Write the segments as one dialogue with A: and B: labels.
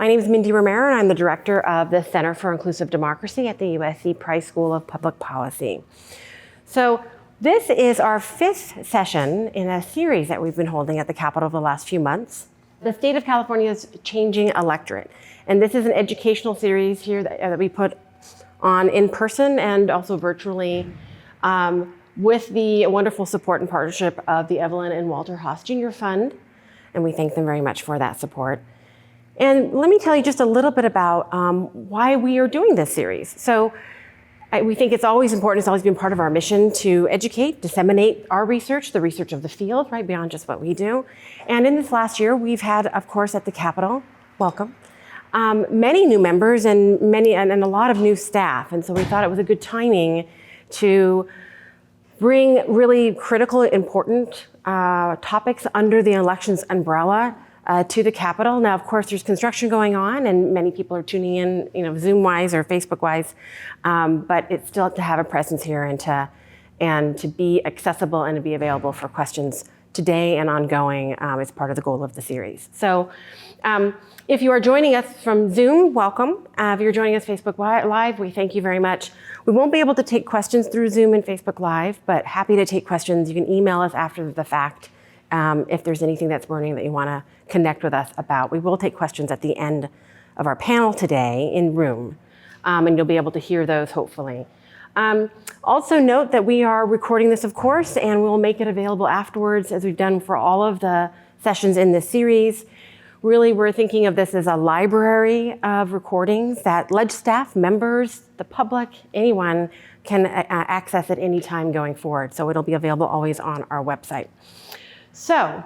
A: My name is Mindy Romero, and I'm the director of the Center for Inclusive Democracy at the USC Price School of Public Policy. So this is our 5th session in a series that we've been holding at the Capitol the last few months. The state of California's changing electorate. And this is an educational series here that we put on in person and also virtually with the wonderful support and partnership of the Evelyn and Walter Haas Jr. Fund. And we thank them very much for that support. And let me tell you just a little bit about why we are doing this series. So we think it's always important, it's always been part of our mission to educate, disseminate our research, the research of the field, right, beyond just what we do. And in this last year, we've had, of course, at the Capitol, welcome, many new members and a lot of new staff. And so we thought it was a good timing to bring really critical, important topics under the elections umbrella to the Capitol. Now, of course, there's construction going on and many people are tuning in, Zoom-wise or Facebook-wise, but it's still to have a presence here and to be accessible and to be available for questions today and ongoing is part of the goal of the series. So if you are joining us from Zoom, welcome. If you're joining us Facebook Live, we thank you very much. We won't be able to take questions through Zoom and Facebook Live, but happy to take questions. You can email us after the fact if there's anything that's burning that you want to connect with us about. We will take questions at the end of our panel today in room, and you'll be able to hear those hopefully. Also note that we are recording this, of course, and we'll make it available afterwards as we've done for all of the sessions in this series. Really, we're thinking of this as a library of recordings that ledge staff, members, the public, anyone can access at any time going forward. So it'll be available always on our website. So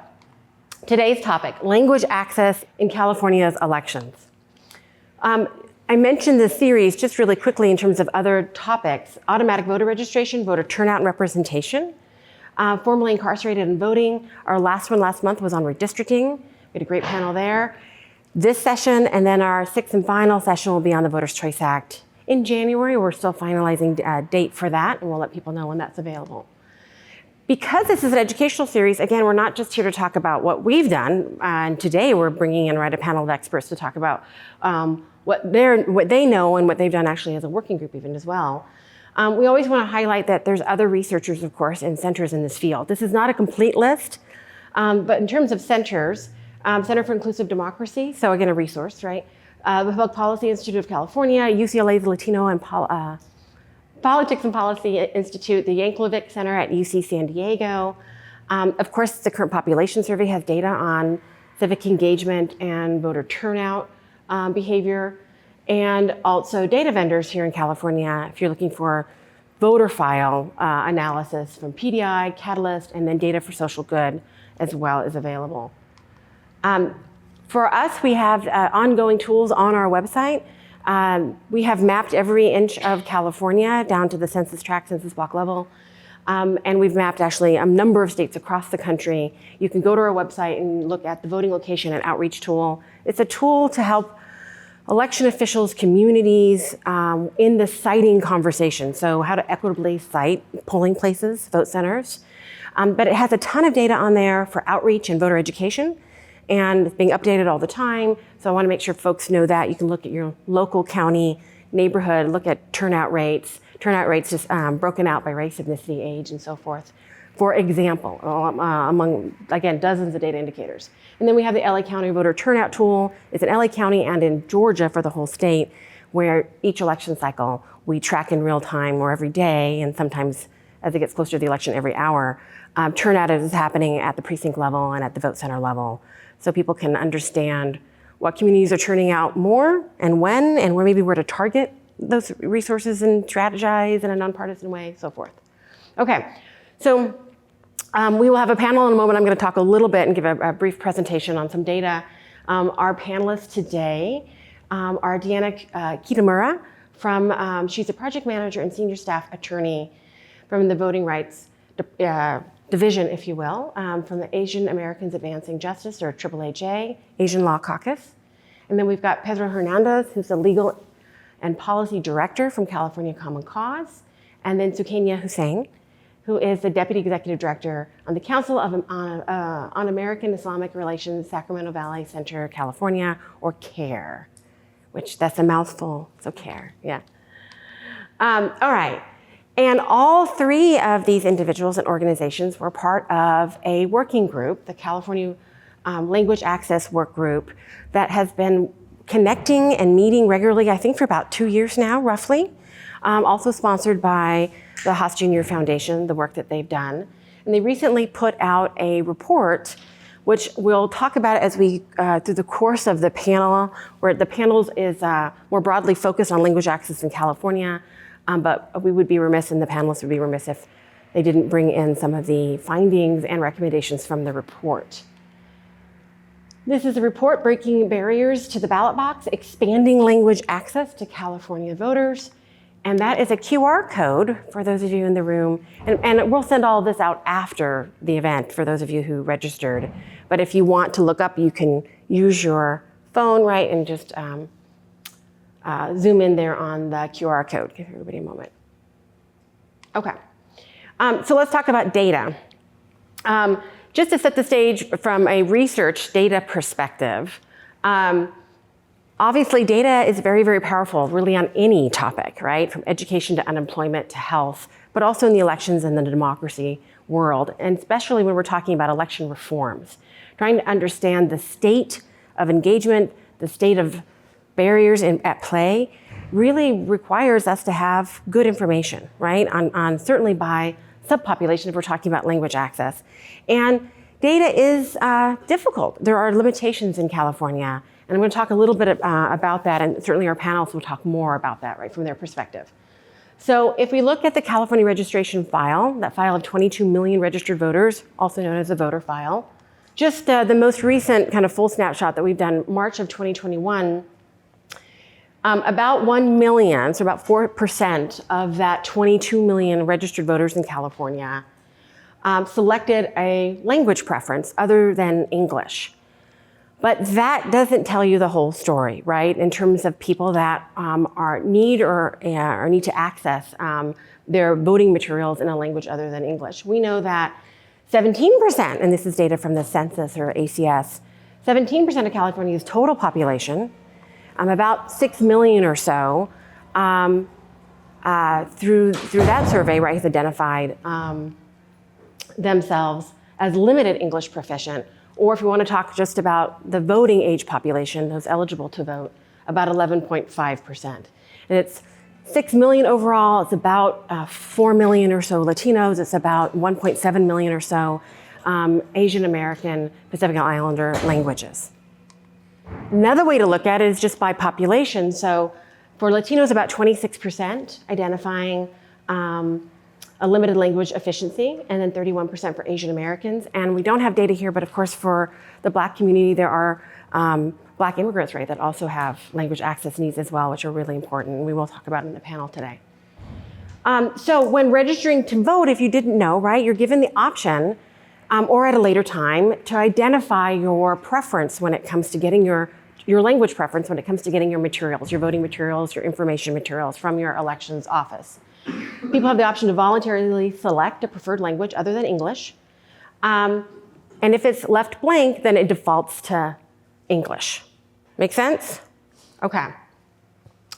A: today's topic, language access in California's elections. I mentioned this series just really quickly in terms of other topics: automatic voter registration, voter turnout and representation, formerly incarcerated and voting. Our last one last month was on redistricting. We had a great panel there. This session and then our 6th and final session will be on the Voters' Choice Act in January. We're still finalizing a date for that, and we'll let people know when that's available. Because this is an educational series, again, we're not just here to talk about what we've done, and today we're bringing in a panel of experts to talk about what they know and what they've done actually as a working group even as well. We always want to highlight that there's other researchers, of course, and centers in this field. This is not a complete list, but in terms of centers, Center for Inclusive Democracy, so again, a resource, right? The Public Policy Institute of California, UCLA's Latino and Politics and Policy Institute, the Yankovic Center at UC San Diego. Of course, the current population survey has data on civic engagement and voter turnout behavior, and also data vendors here in California. If you're looking for voter file analysis from PDI, Catalyst, and then data for social good as well is available. For us, we have ongoing tools on our website. We have mapped every inch of California down to the census tract, census block level. And we've mapped actually a number of states across the country. You can go to our website and look at the voting location and outreach tool. It's a tool to help election officials, communities in the siting conversation. So how to equitably site polling places, vote centers. But it has a ton of data on there for outreach and voter education, and it's being updated all the time. So I want to make sure folks know that. You can look at your local county, neighborhood, look at turnout rates just broken out by race, ethnicity, age, and so forth. For example, among, again, dozens of data indicators. And then we have the LA County voter turnout tool. It's in LA County and in Georgia for the whole state, where each election cycle we track in real time or every day, and sometimes as it gets closer to the election every hour, turnout is happening at the precinct level and at the vote center level. So people can understand what communities are turning out more and when, and where to target those resources and strategize in a nonpartisan way, so forth. Okay, so we will have a panel in a moment. I'm going to talk a little bit and give a brief presentation on some data. Our panelists today are Deanna Kitamura she's a project manager and senior staff attorney from the Voting Rights Division, if you will, from the Asian Americans Advancing Justice, or AAAJ, Asian Law Caucus. And then we've got Pedro Hernández, who's the Legal and Policy Director from California Common Cause. And then Sukaina Hussain, who is the Deputy Executive Director on the Council on American-Islamic Relations, Sacramento Valley Center, California, or CARE, which that's a mouthful, so CARE, yeah. All right, and all three of these individuals and organizations were part of a working group, the California Language Access Work Group, that has been connecting and meeting regularly, I think for about 2 years now, roughly. Also sponsored by the Haas Jr. Foundation, the work that they've done. And they recently put out a report, which we'll talk about as we, through the course of the panel, where the panels is more broadly focused on language access in California, but we would be remiss, and the panelists would be remiss if they didn't bring in some of the findings and recommendations from the report. This is a report, Breaking Barriers to the Ballot Box, Expanding Language Access to California Voters. And that is a QR code for those of you in the room. And we'll send all of this out after the event for those of you who registered. But if you want to look up, you can use your phone, right, and just zoom in there on the QR code. Give everybody a moment. Okay. So let's talk about data. Just to set the stage from a research data perspective, obviously, data is very, very powerful, really on any topic, right? From education to unemployment to health, but also in the elections and the democracy world, and especially when we're talking about election reforms. Trying to understand the state of engagement, the state of barriers at play, really requires us to have good information, right? On certainly by subpopulation if we're talking about language access. And data is difficult. There are limitations in California. And I'm going to talk a little bit about that, and certainly our panelists will talk more about that, right, from their perspective. So if we look at the California registration file, that file of 22 million registered voters, also known as the voter file, just the most recent kind of full snapshot that we've done, March of 2021, about 1 million, so about 4% of that 22 million registered voters in California selected a language preference other than English. But that doesn't tell you the whole story, right? In terms of people that need to access their voting materials in a language other than English. We know that 17%, and this is data from the census or ACS, 17% of California's total population, about 6 million or so, through that survey, right, has identified themselves as limited English proficient. Or if we want to talk just about the voting age population, those eligible to vote, about 11.5%. And it's 6 million overall. It's about 4 million or so Latinos. It's about 1.7 million or so Asian American, Pacific Islander languages. Another way to look at it is just by population. So for Latinos, about 26% identifying a limited language efficiency, and then 31% for Asian Americans. And we don't have data here, but of course for the Black community, there are Black immigrants, right, that also have language access needs as well, which are really important, and we will talk about in the panel today. So when registering to vote, if you didn't know, right, you're given the option, or at a later time, to identify your preference when it comes to getting your language preference when it comes to getting your materials, your voting materials, your information materials from your elections office. People have the option to voluntarily select a preferred language other than English. And if it's left blank, then it defaults to English. Make sense? Okay.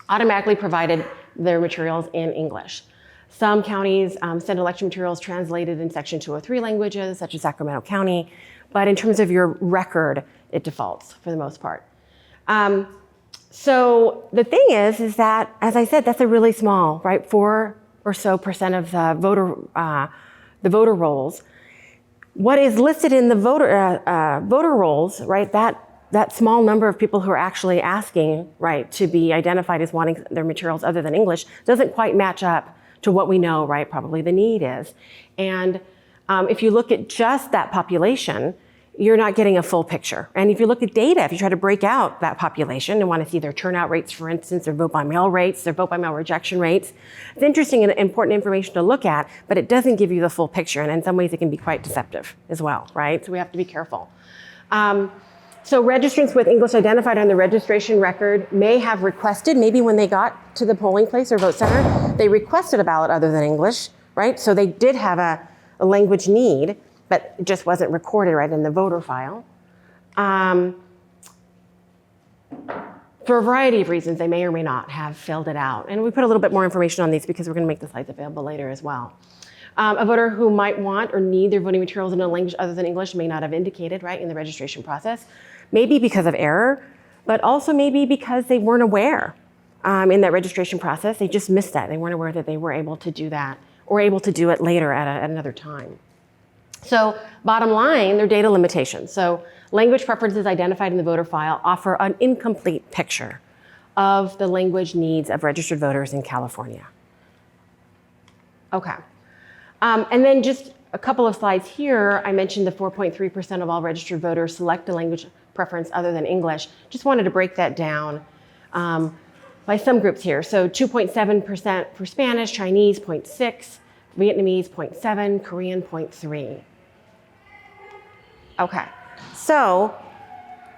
A: Automatically provided their materials in English. Some counties send election materials translated in Section 203 languages, such as Sacramento County. But in terms of your record, it defaults for the most part. So the thing is that, as I said, that's a really small, right, 4% or so of the voter rolls. What is listed in the voter rolls, right, that small number of people who are actually asking, right, to be identified as wanting their materials other than English doesn't quite match up to what we know, right, probably the need is. And if you look at just that population, you're not getting a full picture. And if you look at data, if you try to break out that population and want to see their turnout rates, for instance, their vote by mail rates, their vote by mail rejection rates, it's interesting and important information to look at, but it doesn't give you the full picture. And in some ways it can be quite deceptive as well, right? So we have to be careful. So registrants with English identified on the registration record may have requested, maybe when they got to the polling place or vote center, they requested a ballot other than English, right? So they did have a language need, but it just wasn't recorded right in the voter file. For a variety of reasons, they may or may not have filled it out. And we put a little bit more information on these because we're going to make the slides available later as well. A voter who might want or need their voting materials in a language other than English may not have indicated, right, in the registration process, maybe because of error, but also maybe because they weren't aware in that registration process. They just missed that. They weren't aware that they were able to do that or able to do it later at another time. So bottom line, there are data limitations. So language preferences identified in the voter file offer an incomplete picture of the language needs of registered voters in California. Okay. And then just a couple of slides here, I mentioned the 4.3% of all registered voters select a language preference other than English. Just wanted to break that down by some groups here. So 2.7% for Spanish, Chinese 0.6, Vietnamese 0.7, Korean 0.3. Okay, so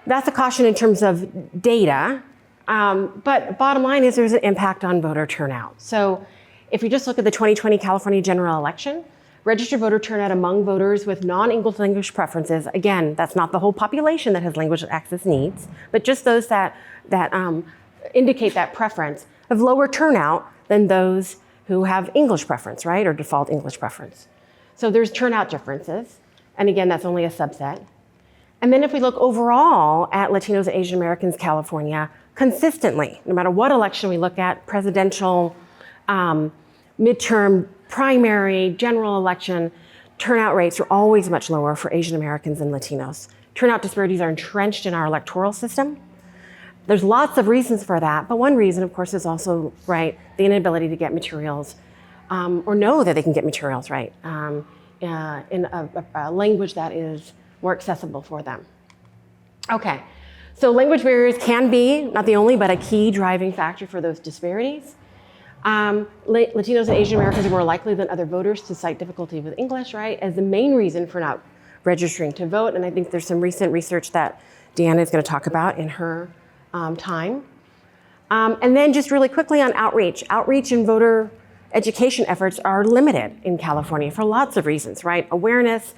A: that's a caution in terms of data, but bottom line is there's an impact on voter turnout. So if you just look at the 2020 California general election, registered voter turnout among voters with non-English language preferences, again, that's not the whole population that has language access needs, but just those that indicate that preference, have lower turnout than those who have English preference, right, or default English preference. So there's turnout differences. And again, that's only a subset. And then if we look overall at Latinos and Asian Americans, California, consistently, no matter what election we look at, presidential, midterm, primary, general election, turnout rates are always much lower for Asian Americans and Latinos. Turnout disparities are entrenched in our electoral system. There's lots of reasons for that, but one reason, of course, is also, right, the inability to get materials or know that they can get materials, right, in a language that is more accessible for them. Okay, so language barriers can be, not the only, but a key driving factor for those disparities. Latinos and Asian Americans are more likely than other voters to cite difficulty with English, right, as the main reason for not registering to vote. And I think there's some recent research that Deanna is going to talk about in her time. And then just really quickly on outreach. Outreach and voter education efforts are limited in California for lots of reasons, right? Awareness,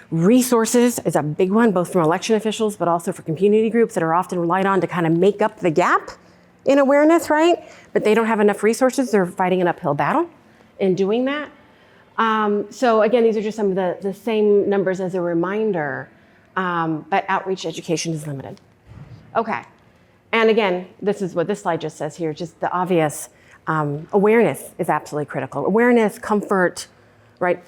A: resources is a big one, both from election officials, but also for community groups that are often relied on to kind of make up the gap in awareness, right? But they don't have enough resources. They're fighting an uphill battle in doing that. So again, these are just some of the same numbers as a reminder, but outreach education is limited. Okay, and again, this is what this slide just says here, just the obvious. Awareness is absolutely critical. Awareness, comfort, right,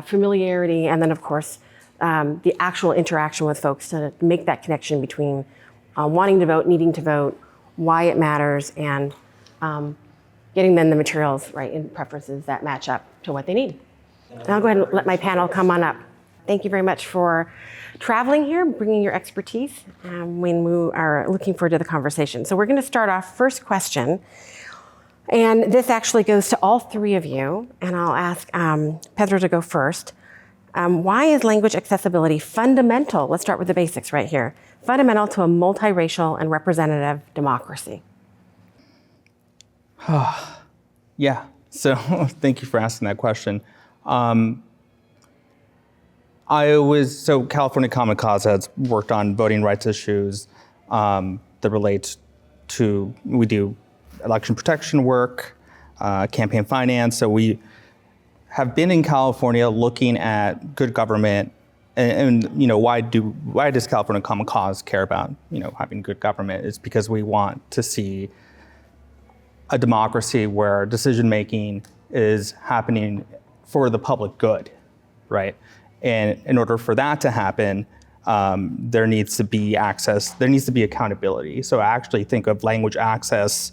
A: familiarity, and then of course, the actual interaction with folks to make that connection between wanting to vote, needing to vote, why it matters, and getting them the materials, right, and preferences that match up to what they need. And I'll go ahead and let my panel come on up. Thank you very much for traveling here, bringing your expertise when we are looking forward to the conversation. So we're going to start off first question. And this actually goes to all three of you, and I'll ask Pedro to go first. Why is language accessibility fundamental? Let's start with the basics right here. Fundamental to a multiracial and representative democracy.
B: Yeah, so thank you for asking that question. California Common Cause has worked on voting rights issues that relate to, we do election protection work, campaign finance. So we have been in California looking at good government and you know, why does California Common Cause care about, you know, having good government? It's because we want to see a democracy where decision-making is happening for the public good, right? And in order for that to happen, there needs to be access, there needs to be accountability. So I actually think of language access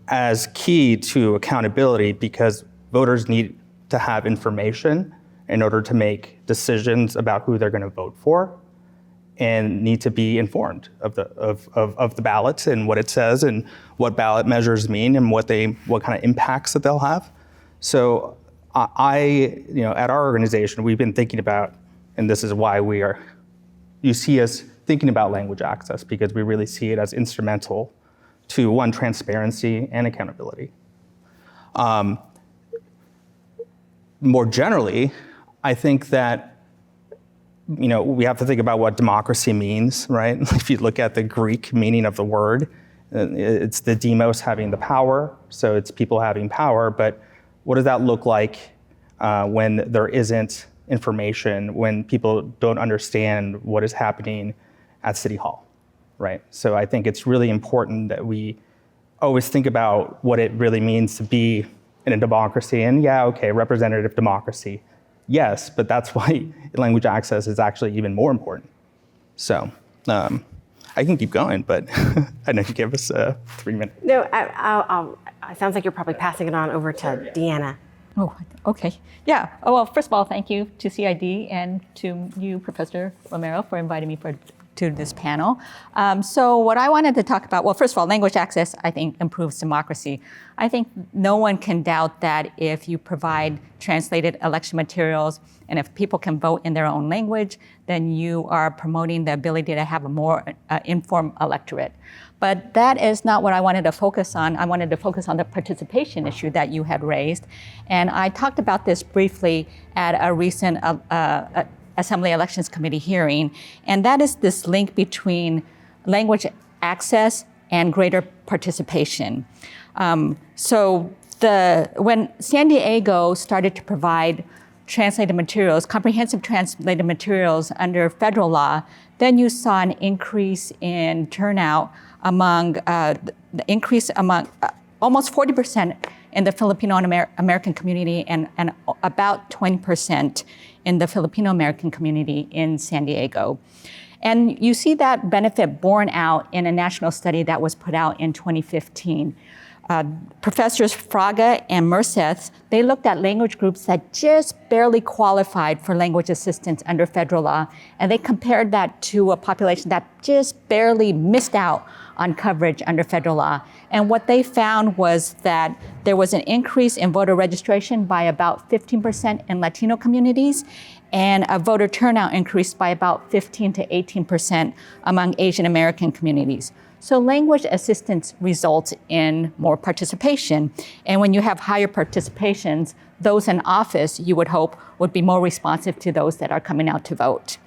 B: as key to accountability because voters need to have information in order to make decisions about who they're going to vote for and need to be informed of the ballots and what it says and what ballot measures mean and what kind of impacts that they'll have. So at our organization, we've been thinking about, and this is why you see us thinking about language access because we really see it as instrumental to, one, transparency and accountability. more generally, I think that we have to think about what democracy means, right? If you look at the Greek meaning of the word, it's the demos having the power, so it's people having power, but what does that look like when there isn't information, when people don't understand what is happening at City Hall, right? So I think it's really important that we always think about what it really means to be in a democracy, and representative democracy. Yes, but that's why language access is actually even more important. So I can keep going, but I know you gave us 3 minutes.
A: No, it sounds like you're probably passing it on over to Deanna.
C: Oh, okay. Yeah. Oh, well, first of all, thank you to CID and to you, Professor Romero, for inviting me to this panel. So what I wanted to talk about, well, first of all, language access, I think, improves democracy. I think no one can doubt that if you provide translated election materials and if people can vote in their own language, then you are promoting the ability to have a more informed electorate. But that is not what I wanted to focus on. I wanted to focus on the participation issue that you had raised. And I talked about this briefly at a recent Assembly Elections Committee hearing, and that is this link between language access and greater participation. So when San Diego started to provide translated materials, comprehensive translated materials under federal law, then you saw an increase in turnout among almost 40% in the Filipino American community and about 20% in the Filipino American community in San Diego. And you see that benefit borne out in a national study that was put out in 2015. Professors Fraga and Merced, they looked at language groups that just barely qualified for language assistance under federal law, and they compared that to a population that just barely missed out on coverage under federal law. And what they found was that there was an increase in voter registration by about 15% in Latino communities, and a voter turnout increased by about 15 to 18% among Asian American communities. So language assistance results in more participation. And when you have higher participations, those in office, you would hope, would be more responsive to those that are coming out to vote.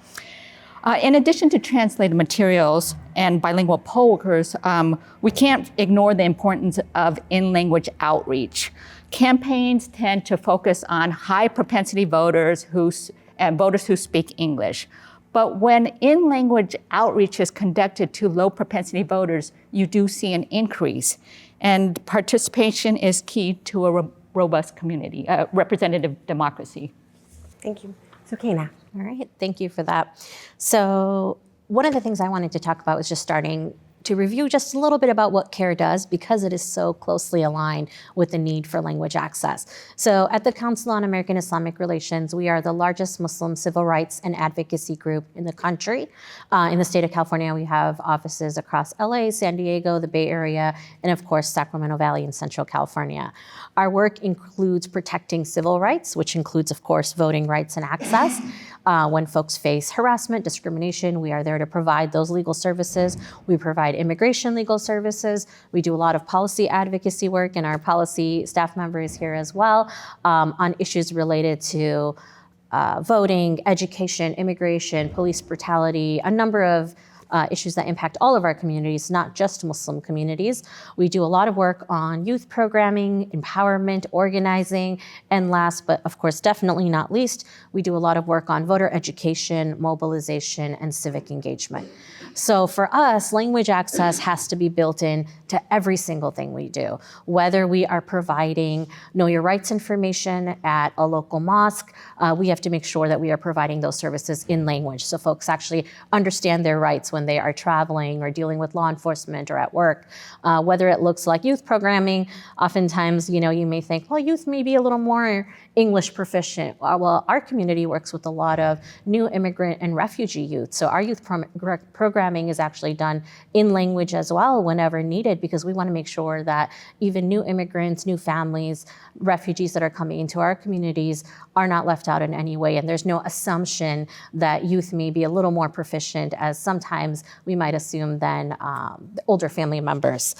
C: In addition to translated materials and bilingual poll workers, we can't ignore the importance of in-language outreach. Campaigns tend to focus on high propensity voters and voters who speak English. But when in-language outreach is conducted to low propensity voters, you do see an increase. And participation is key to a robust community, representative democracy.
A: Thank you. Sukaina.
D: All right, thank you for that. So one of the things I wanted to talk about was just starting to review just a little bit about what CARE does because it is so closely aligned with the need for language access. So at the Council on American-Islamic Relations, we are the largest Muslim civil rights and advocacy group in the country. In the state of California, we have offices across LA, San Diego, the Bay Area, and of course, Sacramento Valley in Central California. Our work includes protecting civil rights, which includes, of course, voting rights and access. When folks face harassment, discrimination, we are there to provide those legal services. We provide immigration legal services. We do a lot of policy advocacy work, and our policy staff member is here as well on issues related to voting, education, immigration, police brutality, a number of issues that impact all of our communities, not just Muslim communities. We do a lot of work on youth programming, empowerment, organizing, and last, but of course, definitely not least, we do a lot of work on voter education, mobilization, and civic engagement. So for us, language access has to be built in to every single thing we do. Whether we are providing Know Your Rights information at a local mosque, we have to make sure that we are providing those services in language so folks actually understand their rights when they are traveling or dealing with law enforcement or at work. Whether it looks like youth programming, oftentimes, you may think, well, youth may be a little more English proficient. Well, our community works with a lot of new immigrant and refugee youth. So our youth programming is actually done in language as well whenever needed needed because we want to make sure that even new immigrants, new families, refugees that are coming into our communities are not left out in any way. And there's no assumption that youth may be a little more proficient, as sometimes we might assume, than older family members.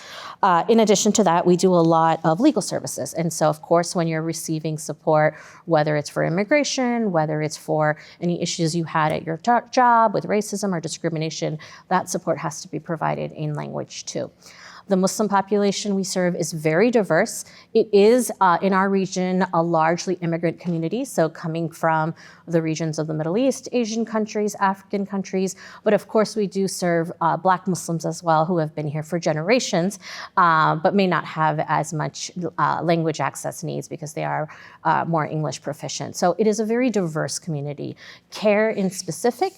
D: In addition to that, we do a lot of legal services. And so, of course, when you're receiving support, whether it's for immigration, whether it's for any issues you had at your job with racism or discrimination, that support has to be provided in language too. The Muslim population we serve is very diverse. It is, in our region, a largely immigrant community, so coming from the regions of the Middle East, Asian countries, African countries, but of course we do serve Black Muslims as well, who have been here for generations, but may not have as much language access needs because they are more English proficient. So it is a very diverse community. CARE in specific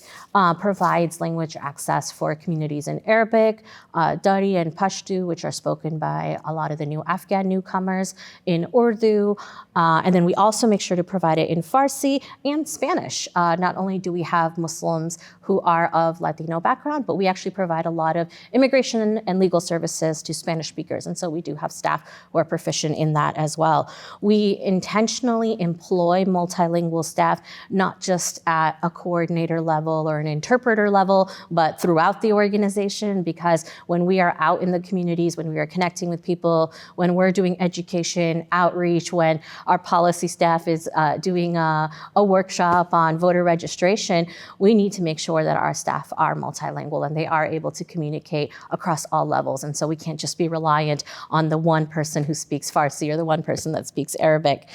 D: provides language access for communities in Arabic, Dari and Pashto, which are spoken by a lot of the new Afghan newcomers, in Urdu, and then we also make sure to provide it in Farsi and Spanish. Not only do we have Muslims who are of Latino background, but we actually provide a lot of immigration and legal services to Spanish speakers, and so we do have staff who are proficient in that as well. We intentionally employ multilingual staff, not just at a coordinator level or an interpreter level, but throughout the organization, because when we are out in the communities, when we are connecting with people, when we're doing education, outreach, when our policy staff is doing a workshop on voter registration, we need to make sure that our staff are multilingual and they are able to communicate across all levels. And so we can't just be reliant on the one person who speaks Farsi or the one person that speaks Arabic.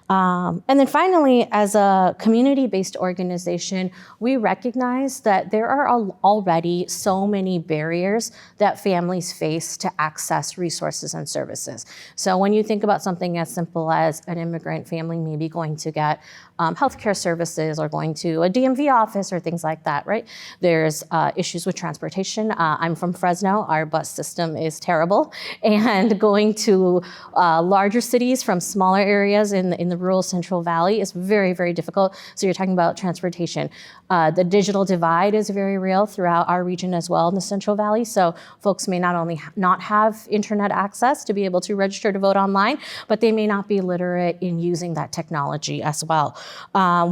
D: And then finally, as a community-based organization, we recognize that there are already so many barriers that families face to access resources and services. So when you think about something as simple as an immigrant family maybe going to get healthcare services or going to a DMV office or things like that, right? There's issues with transportation. I'm from Fresno. Our bus system is terrible. And going to larger cities from smaller areas in the rural Central Valley is very, very difficult. So you're talking about transportation. The digital divide is very real throughout our region as well in the Central Valley. So folks may not only not have internet access to be able to register to vote online, but they may not be literate in using that technology as well.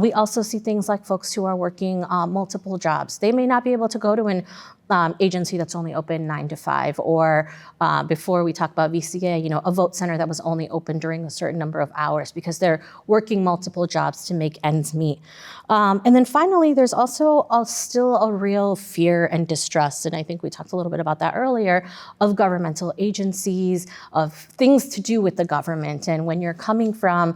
D: We also see things like folks who are working multiple jobs. They may not be able to go to an agency that's only open 9 to 5, or before we talk about VCA, a vote center that was only open during a certain number of hours because they're working multiple jobs to make ends meet. And then finally, there's also still a real fear and distrust, and I think we talked a little bit about that earlier, of governmental agencies, of things to do with the government. And when you're coming from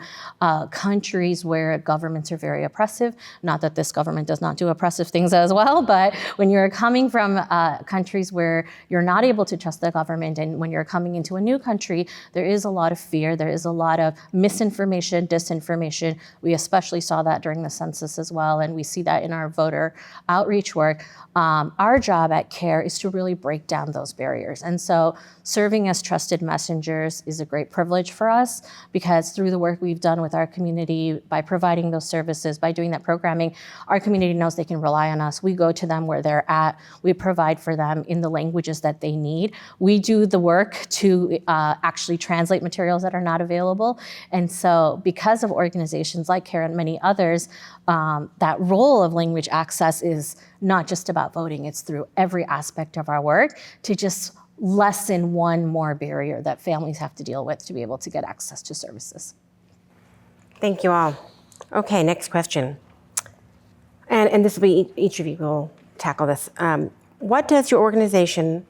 D: countries where governments are very oppressive, not that this government does not do oppressive things as well, but when you're coming from countries where you're not able to trust the government, and when you're coming into a new country, there is a lot of fear, there is a lot of misinformation, disinformation. We especially saw that during the census as well, and we see that in our voter outreach work. Our job at CARE is to really break down those barriers. And so serving as trusted messengers is a great privilege for us, because through the work we've done with our community, by providing those services, by doing that programming, our community knows they can rely on us. We go to them where they're at. We provide for them in the languages that they need. We do the work to actually translate materials that are not available. And so because of organizations like CARE and many others, that role of language access is not just about voting, it's through every aspect of our work to just lessen one more barrier that families have to deal with to be able to get access to services.
A: Thank you all. Okay, next question. And this will be, each of you will tackle this. What does your organization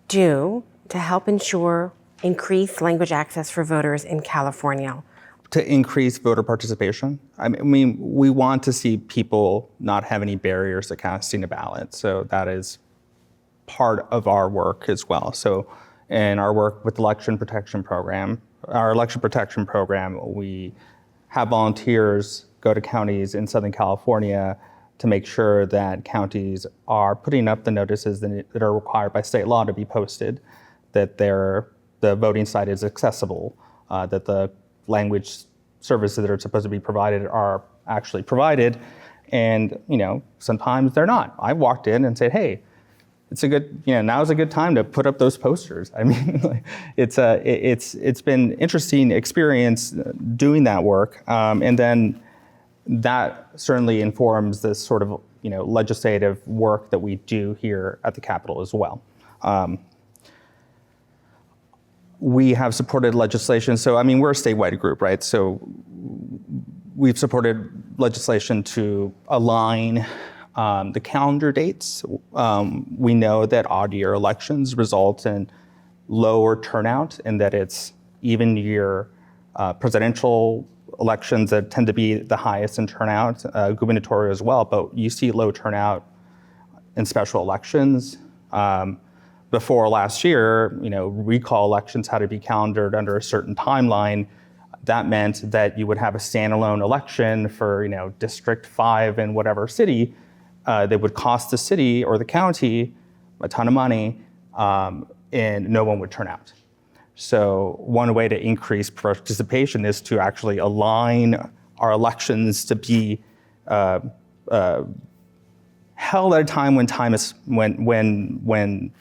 A: do to help ensure increased language access for voters in California?
B: To increase voter participation. I mean, we want to see people not have any barriers to casting a ballot. So that is part of our work as well. So in our work with the election protection program, we have volunteers go to counties in Southern California to make sure that counties are putting up the notices that are required by state law to be posted, that the voting site is accessible, that the language services that are supposed to be provided are actually provided. And sometimes they're not. I walked in and said, hey, it's a good, now's a good time to put up those posters. I mean, it's been interesting experience doing that work, and then that certainly informs this sort of legislative work that we do here at the Capitol as well. We have supported legislation. So, I mean, we're a statewide group, right? So we've supported legislation to align the calendar dates. We know that odd year elections result in lower turnout and that it's even year presidential elections that tend to be the highest in turnout, gubernatorial as well, but you see low turnout in special elections. Before last year, recall elections had to be calendared under a certain timeline. That meant that you would have a standalone election for, District 5 in whatever city that would cost the city or the county a ton of money, and no one would turn out. So one way to increase participation is to actually align our elections to be held at a time when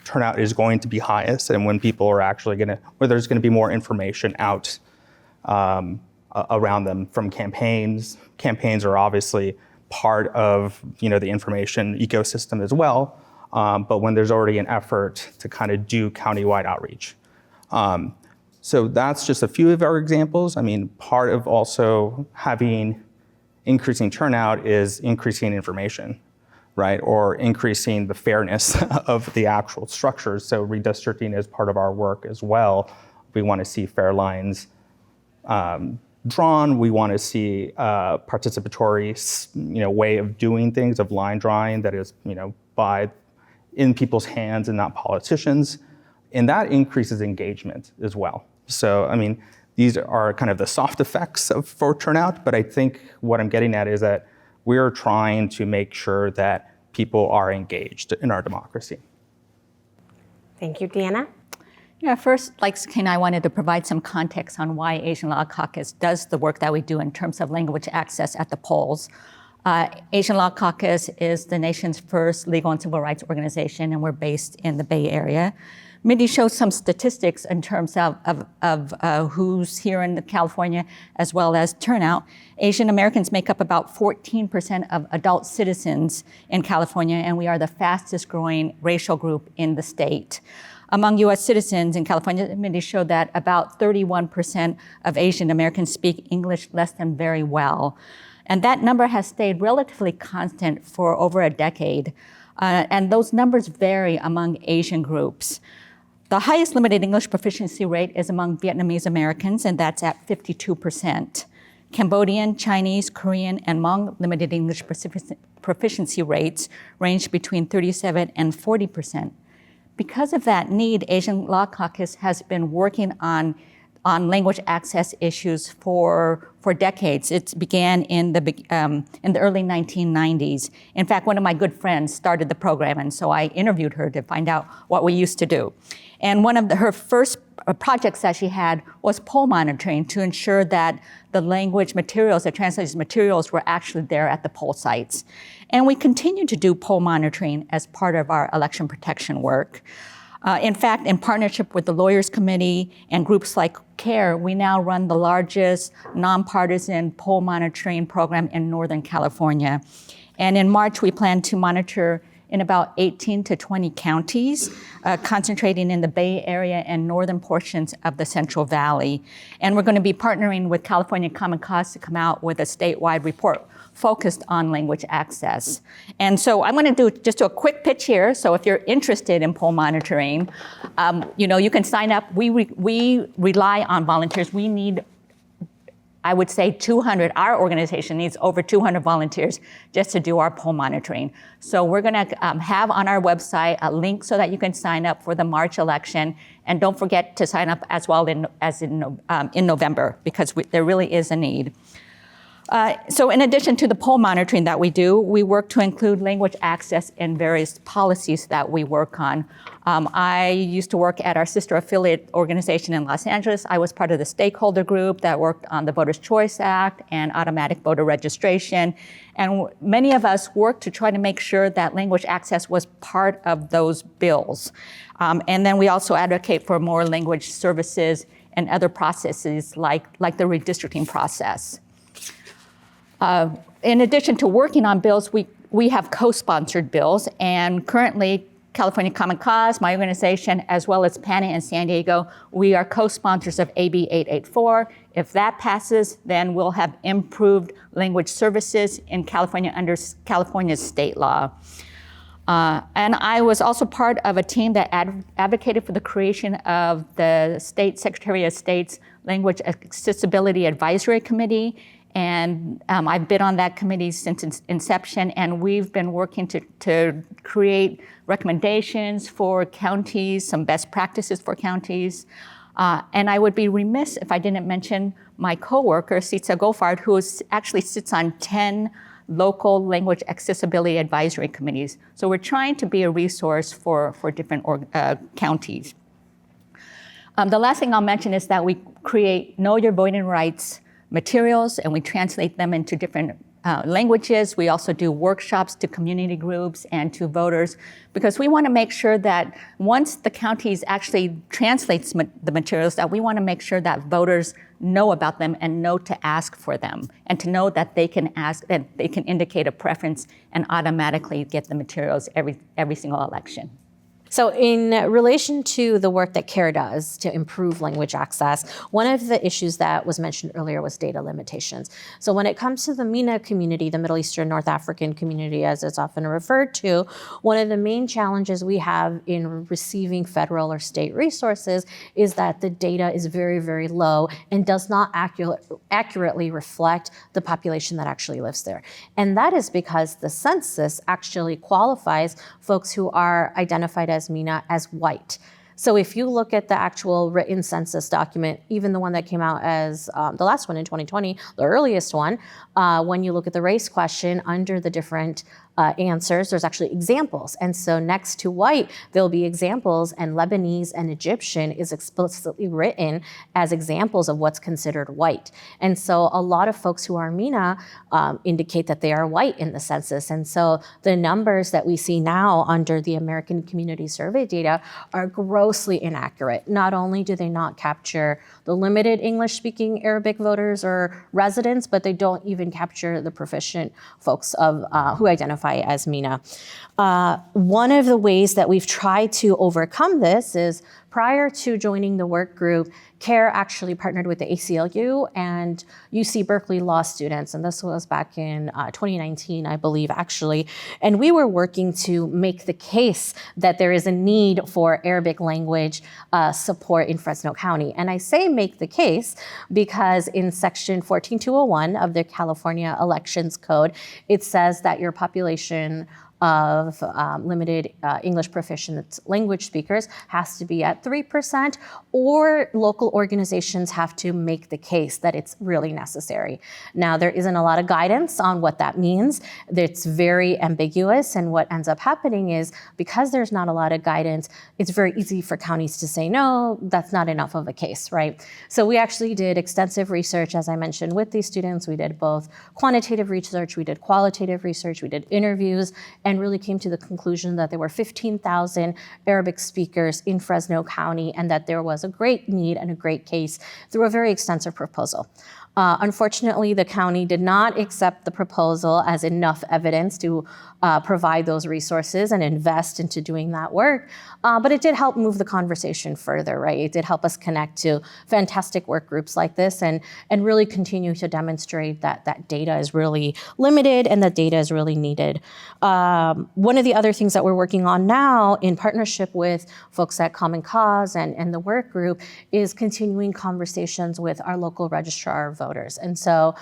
B: turnout is going to be highest and when people are actually where there's going to be more information out around them from campaigns. Campaigns are obviously part of the information ecosystem as well, but when there's already an effort to kind of do countywide outreach. So that's just a few of our examples. I mean, part of also having increasing turnout is increasing information, right? Or increasing the fairness of the actual structures. So redistricting is part of our work as well. We want to see fair lines drawn. We want to see participatory, way of doing things, of line drawing that is, in people's hands and not politicians. And that increases engagement as well. So, I mean, these are kind of the soft effects for turnout, but I think what I'm getting at is that we're trying to make sure that people are engaged in our democracy.
A: Thank you, Deanna.
C: Yeah, first, like Sukaina, I wanted to provide some context on why Asian Law Caucus does the work that we do in terms of language access at the polls. Asian Law Caucus is the nation's first legal and civil rights organization, and we're based in the Bay Area. Mindy showed some statistics in terms of who's here in California, as well as turnout. Asian Americans make up about 14% of adult citizens in California, and we are the fastest growing racial group in the state. Among US citizens in California, Mindy showed that about 31% of Asian Americans speak English less than very well. And that number has stayed relatively constant for over a decade. And those numbers vary among Asian groups. The highest limited English proficiency rate is among Vietnamese Americans, and that's at 52%. Cambodian, Chinese, Korean, and Hmong limited English proficiency rates range between 37 and 40%. Because of that need, Asian Law Caucus has been working on language access issues for decades. It began in the early 1990s. In fact, one of my good friends started the program, and so I interviewed her to find out what we used to do. And one of her first projects that she had was poll monitoring to ensure that the language materials, the translated materials, were actually there at the poll sites. And we continue to do poll monitoring as part of our election protection work. In fact, in partnership with the Lawyers Committee and groups like CARE, we now run the largest nonpartisan poll monitoring program in Northern California. And in March, we plan to monitor in about 18 to 20 counties, concentrating in the Bay Area and northern portions of the Central Valley. And we're going to be partnering with California Common Cause to come out with a statewide report focused on language access. And so I'm going to do a quick pitch here. So if you're interested in poll monitoring, you can sign up. We rely on volunteers. We need, I would say, 200. Our organization needs over 200 volunteers just to do our poll monitoring. So we're going to have on our website a link so that you can sign up for the March election. And don't forget to sign up as well in November, because there really is a need. So in addition to the poll monitoring that we do, we work to include language access in various policies that we work on. I used to work at our sister affiliate organization in Los Angeles. I was part of the stakeholder group that worked on the Voters' Choice Act and automatic voter registration. And many of us worked to try to make sure that language access was part of those bills. And then we also advocate for more language services and other processes like the redistricting process. In addition to working on bills, we have co-sponsored bills, and currently California Common Cause, my organization, as well as PANA in San Diego, we are co-sponsors of AB 884. If that passes, then we'll have improved language services in California under California's state law. And I was also part of a team that advocated for the creation of the State Secretary of State's Language Accessibility Advisory Committee. And I've been on that committee since its inception, and we've been working to create recommendations for counties, some best practices for counties. And I would be remiss if I didn't mention my coworker, Sitza Goffard, who actually sits on 10 local language accessibility advisory committees. So we're trying to be a resource for different counties. The last thing I'll mention is that we create Know Your Voting Rights materials, and we translate them into different languages. We also do workshops to community groups and to voters, because we want to make sure that once the counties actually translates the materials, that we want to make sure that voters know about them and know to ask for them, and to know that they can ask, that they can indicate a preference and automatically get the materials every single election.
D: So in relation to the work that CARE does to improve language access, one of the issues that was mentioned earlier was data limitations. So when it comes to the MENA community, the Middle Eastern North African community, as it's often referred to, one of the main challenges we have in receiving federal or state resources is that the data is very, very low and does not accurately reflect the population that actually lives there. And that is because the census actually qualifies folks who are identified as MENA as white. So if you look at the actual written census document, even the one that came out as the last one in 2020, the earliest one, when you look at the race question under the different answers, there's actually examples. And so next to white, there'll be examples, and Lebanese and Egyptian is explicitly written as examples of what's considered white. And so a lot of folks who are MENA indicate that they are white in the census. And so the numbers that we see now under the American Community Survey data are grossly inaccurate. Not only do they not capture the limited English-speaking Arabic voters or residents, but they don't even capture the proficient folks of who identify as MENA. One of the ways that we've tried to overcome this is, prior to joining the work group, CARE actually partnered with the ACLU and UC Berkeley law students, and this was back in 2019, I believe, actually. And we were working to make the case that there is a need for Arabic language support in Fresno County. And I say make the case because in section 14201 of the California Elections Code, it says that your population of limited English proficient language speakers has to be at 3%, or local organizations have to make the case that it's really necessary. Now, there isn't a lot of guidance on what that means. It's very ambiguous, and what ends up happening is, because there's not a lot of guidance, it's very easy for counties to say, no, that's not enough of a case, right? So we actually did extensive research, as I mentioned, with these students. We did both quantitative research, we did qualitative research, we did interviews, and really came to the conclusion that there were 15,000 Arabic speakers in Fresno County, and that there was a great need and a great case through a very extensive proposal. Unfortunately, the county did not accept the proposal as enough evidence to provide those resources and invest into doing that work, but it did help move the conversation further, right? It did help us connect to fantastic work groups like this and really continue to demonstrate that that data is really limited and that data is really needed. One of the other things that we're working on now in partnership with folks at Common Cause and the work group is continuing conversations with our local registrar of voters. And so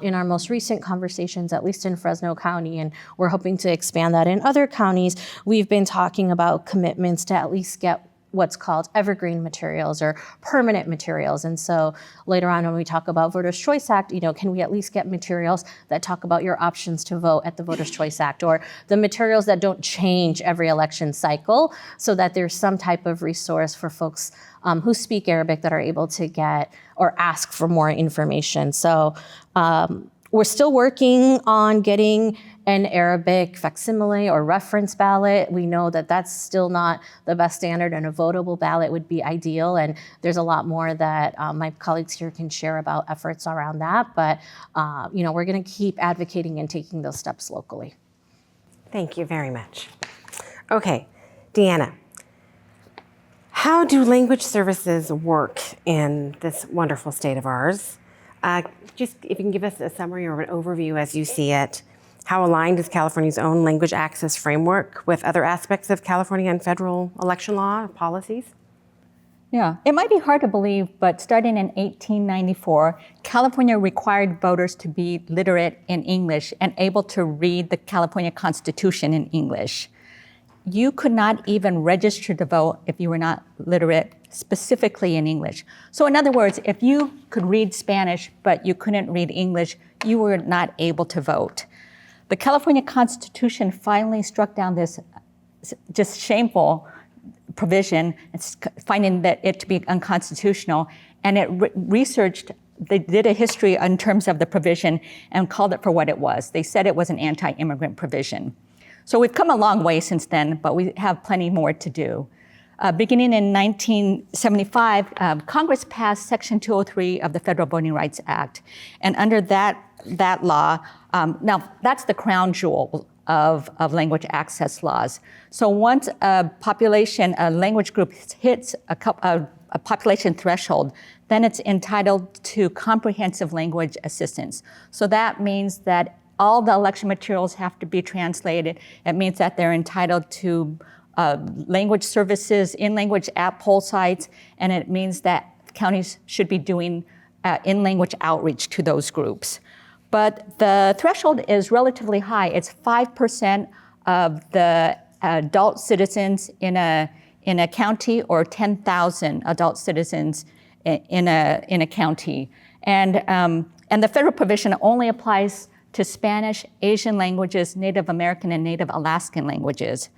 D: in our most recent conversations, at least in Fresno County, and we're hoping to expand that in other counties, we've been talking about commitments to at least get what's called evergreen materials or permanent materials. And so later on when we talk about Voters' Choice Act, can we at least get materials that talk about your options to vote at the Voters' Choice Act, or the materials that don't change every election cycle, so that there's some type of resource for folks who speak Arabic that are able to get or ask for more information. So we're still working on getting an Arabic facsimile or reference ballot. We know that that's still not the best standard, and a votable ballot would be ideal. And there's a lot more that my colleagues here can share about efforts around that. But we're going to keep advocating and taking those steps locally.
A: Thank you very much. Okay, Deanna, how do language services work in this wonderful state of ours? Just if you can give us a summary or an overview as you see it. How aligned is California's own language access framework with other aspects of California and federal election law policies?
C: Yeah, it might be hard to believe, but starting in 1894, California required voters to be literate in English and able to read the California Constitution in English. You could not even register to vote if you were not literate specifically in English. So in other words, if you could read Spanish but you couldn't read English, you were not able to vote. The California Constitution finally struck down this just shameful provision, finding that it to be unconstitutional, and it researched, they did a history in terms of the provision and called it for what it was. They said it was an anti-immigrant provision. So we've come a long way since then, but we have plenty more to do. Beginning in 1975, Congress passed Section 203 of the Federal Voting Rights Act. And under that law, now that's the crown jewel of language access laws. So once a language group hits a population threshold, then it's entitled to comprehensive language assistance. So that means that all the election materials have to be translated. It means that they're entitled to language services, in-language at poll sites, and it means that counties should be doing in-language outreach to those groups. But the threshold is relatively high. It's 5% of the adult citizens in a county, or 10,000 adult citizens in a county. And the federal provision only applies to Spanish, Asian languages, Native American, and Native Alaskan languages.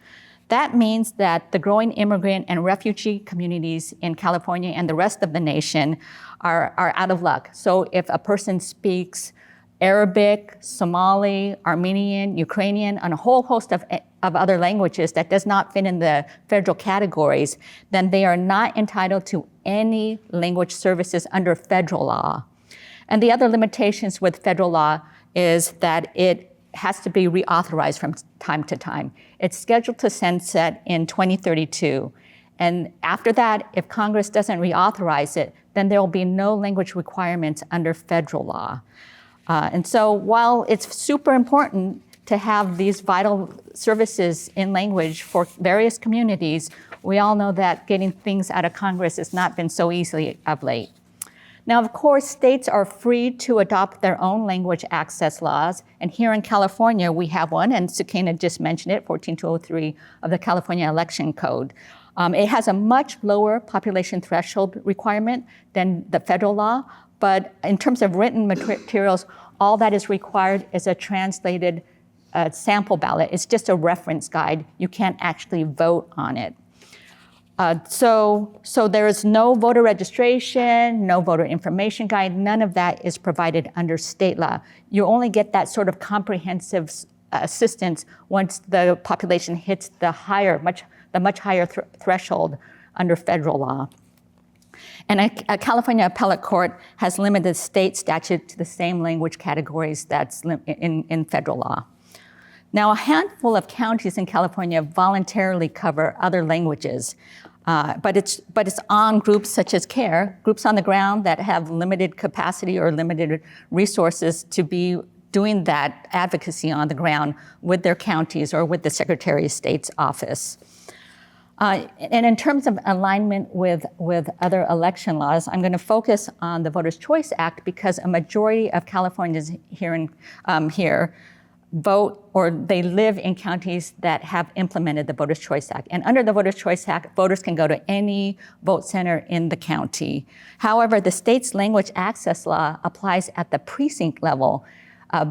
C: That means that the growing immigrant and refugee communities in California and the rest of the nation are out of luck. So if a person speaks Arabic, Somali, Armenian, Ukrainian, and a whole host of other languages that does not fit in the federal categories, then they are not entitled to any language services under federal law. And the other limitations with federal law is that it has to be reauthorized from time to time. It's scheduled to sunset in 2032. And after that, if Congress doesn't reauthorize it, then there will be no language requirements under federal law. And so while it's super important to have these vital services in language for various communities, we all know that getting things out of Congress has not been so easy of late. Now, of course, states are free to adopt their own language access laws. And here in California, we have one, and Sukaina just mentioned it, 14203 of the California Election Code. It has a much lower population threshold requirement than the federal law, but in terms of written materials, all that is required is a translated sample ballot. It's just a reference guide. You can't actually vote on it. So there is no voter registration, no voter information guide. None of that is provided under state law. You only get that sort of comprehensive assistance once the population hits the much higher threshold under federal law. And a California appellate court has limited state statute to the same language categories that's in federal law. Now, a handful of counties in California voluntarily cover other languages, but it's on groups such as CARE, groups on the ground that have limited capacity or limited resources to be doing that advocacy on the ground with their counties or with the Secretary of State's office. And in terms of alignment with other election laws, I'm going to focus on the Voters' Choice Act because a majority of Californians here vote or they live in counties that have implemented the Voters' Choice Act. And under the Voters' Choice Act, voters can go to any vote center in the county. However, the state's language access law applies at the precinct level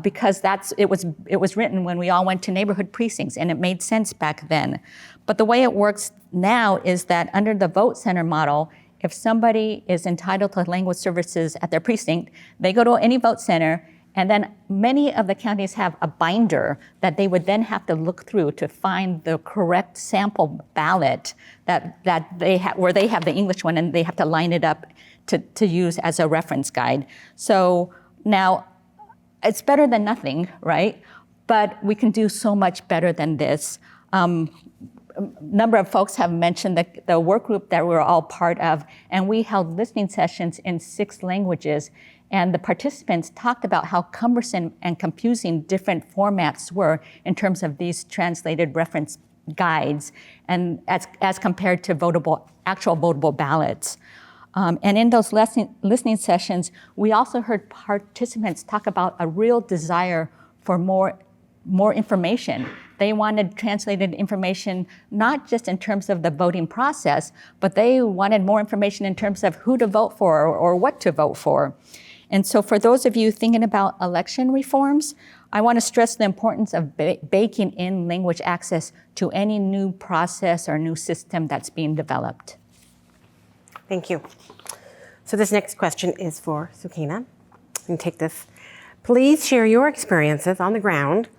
C: because it was written when we all went to neighborhood precincts, and it made sense back then. But the way it works now is that under the vote center model, if somebody is entitled to language services at their precinct, they go to any vote center, and then many of the counties have a binder that they would then have to look through to find the correct sample ballot that they where they have the English one, and they have to line it up to use as a reference guide. So now it's better than nothing, right? But we can do so much better than this. A number of folks have mentioned the work group that we're all part of, and we held listening sessions in 6 languages. And the participants talked about how cumbersome and confusing different formats were in terms of these translated reference guides, and as compared to actual votable ballots. And in those listening sessions, we also heard participants talk about a real desire for more information. They wanted translated information, not just in terms of the voting process, but they wanted more information in terms of who to vote for or what to vote for. And so for those of you thinking about election reforms, I want to stress the importance of baking in language access to any new process or new system that's being developed.
A: Thank you. So this next question is for Sukaina. You can take this. Please share your experiences on the ground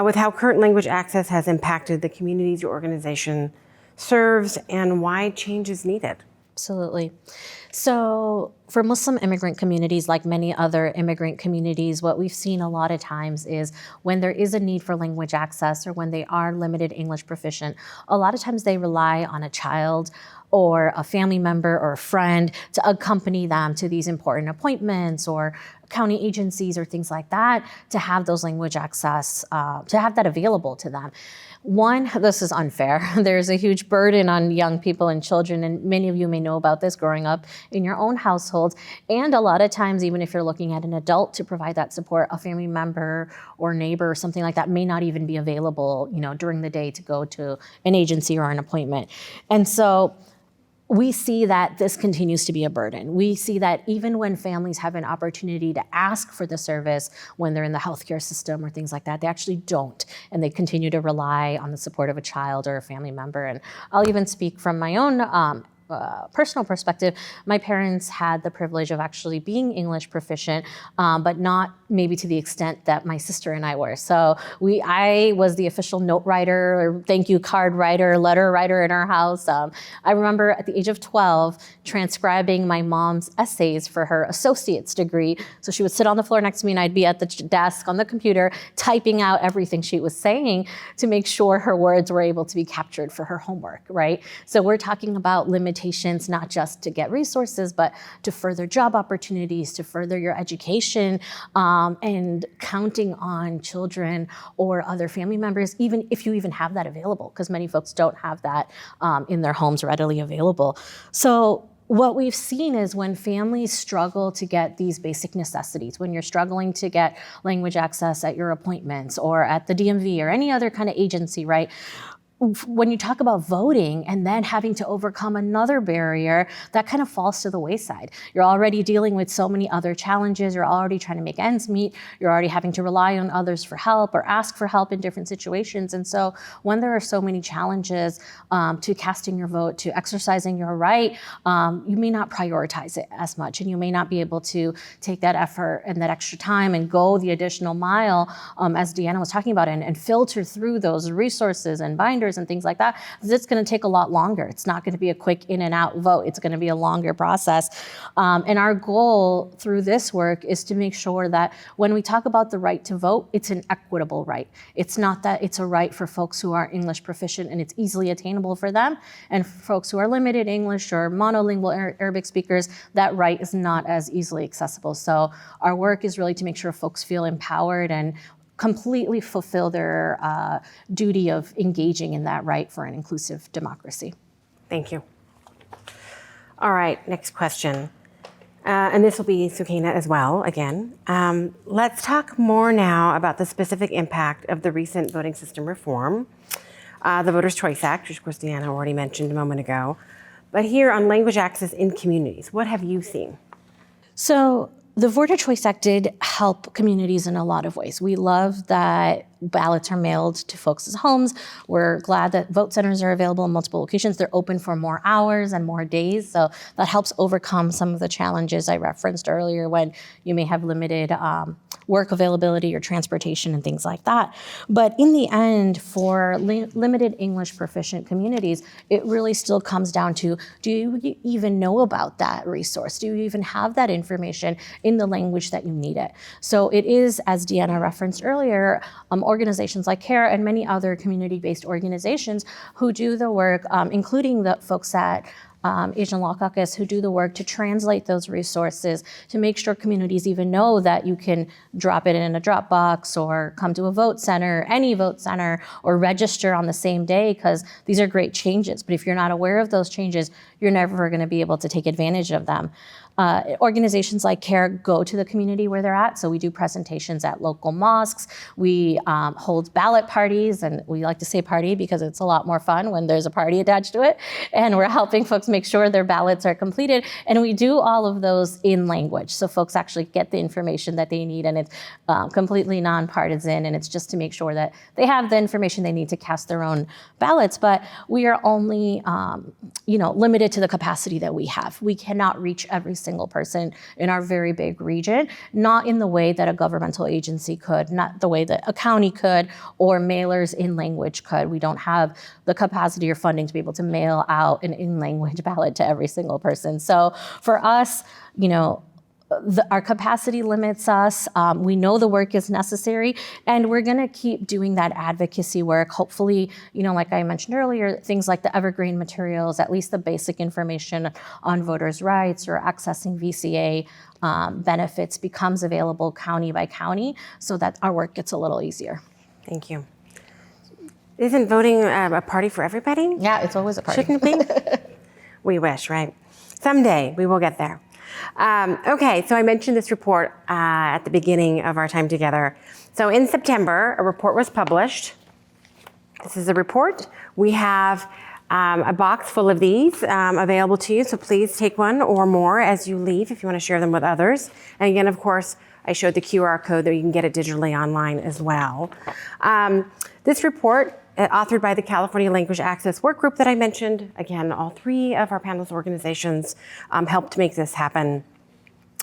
A: with how current language access has impacted the communities your organization serves and why change is needed.
D: Absolutely. So for Muslim immigrant communities, like many other immigrant communities, what we've seen a lot of times is when there is a need for language access or when they are limited English proficient, a lot of times they rely on a child or a family member or a friend to accompany them to these important appointments or county agencies or things like that, to have those language access, to have that available to them. One, this is unfair. There's a huge burden on young people and children, and many of you may know about this growing up in your own households. And a lot of times, even if you're looking at an adult to provide that support, a family member or neighbor or something like that may not even be available, during the day to go to an agency or an appointment. And so we see that this continues to be a burden. We see that even when families have an opportunity to ask for the service when they're in the healthcare system or things like that, they actually don't. And they continue to rely on the support of a child or a family member. And I'll even speak from my own personal perspective. My parents had the privilege of actually being English proficient, but not maybe to the extent that my sister and I were. So I was the official note writer, or thank you card writer, letter writer in our house. I remember at the age of 12 transcribing my mom's essays for her associate's degree. So she would sit on the floor next to me and I'd be at the desk on the computer typing out everything she was saying to make sure her words were able to be captured for her homework, right? So we're talking about limitations, not just to get resources, but to further job opportunities, to further your education, and counting on children or other family members, even if you even have that available, because many folks don't have that in their homes readily available. So what we've seen is when families struggle to get these basic necessities, when you're struggling to get language access at your appointments or at the DMV or any other kind of agency, right? When you talk about voting and then having to overcome another barrier, that kind of falls to the wayside. You're already dealing with so many other challenges. You're already trying to make ends meet. You're already having to rely on others for help or ask for help in different situations. And so when there are so many challenges to casting your vote, to exercising your right, you may not prioritize it as much, and you may not be able to take that effort and that extra time and go the additional mile, as Deanna was talking about, and filter through those resources and binders and things like that. It's going to take a lot longer. It's not going to be a quick in and out vote. It's going to be a longer process. And our goal through this work is to make sure that when we talk about the right to vote, it's an equitable right. It's not that it's a right for folks who are English proficient and it's easily attainable for them. And for folks who are limited English or monolingual Arabic speakers, that right is not as easily accessible. So our work is really to make sure folks feel empowered and completely fulfill their duty of engaging in that right for an inclusive democracy.
A: Thank you. All right, next question. And this will be Sukaina as well, again. Let's talk more now about the specific impact of the recent voting system reform, the Voters' Choice Act, which of course Deanna already mentioned a moment ago. But here on language access in communities, what have you seen?
D: So the Voter Choice Act did help communities in a lot of ways. We love that ballots are mailed to folks' homes. We're glad that vote centers are available in multiple locations. They're open for more hours and more days. So that helps overcome some of the challenges I referenced earlier when you may have limited work availability or transportation and things like that. But in the end, for limited English proficient communities, it really still comes down to, do you even know about that resource? Do you even have that information in the language that you need it? So it is, as Deanna referenced earlier, organizations like CARE and many other community-based organizations who do the work, including the folks at Asian Law Caucus, who do the work to translate those resources to make sure communities even know that you can drop it in a Dropbox or come to a vote center, any vote center, or register on the same day, because these are great changes. But if you're not aware of those changes, you're never going to be able to take advantage of them. Organizations like CARE go to the community where they're at. So we do presentations at local mosques. We hold ballot parties, and we like to say party because it's a lot more fun when there's a party attached to it. And we're helping folks make sure their ballots are completed. And we do all of those in language. So folks actually get the information that they need, and it's completely nonpartisan. And it's just to make sure that they have the information they need to cast their own ballots. But we are only limited to the capacity that we have. We cannot reach every single person in our very big region, not in the way that a governmental agency could, not the way that a county could, or mailers in language could. We don't have the capacity or funding to be able to mail out an in-language ballot to every single person. So for us, our capacity limits us. We know the work is necessary, and we're going to keep doing that advocacy work. Hopefully, like I mentioned earlier, things like the evergreen materials, at least the basic information on voters' rights or accessing VCA benefits becomes available county by county so that our work gets a little easier.
A: Thank you. Isn't voting a party for everybody?
D: Yeah, it's always a party.
A: Shouldn't it be? We wish, right? Someday we will get there. Okay, so I mentioned this report at the beginning of our time together. So in September, a report was published. This is a report. We have a box full of these available to you, so please take one or more as you leave if you want to share them with others. And again, of course, I showed the QR code that you can get it digitally online as well. This report, authored by the California Language Access Workgroup that I mentioned. Again, all three of our panelist organizations helped make this happen.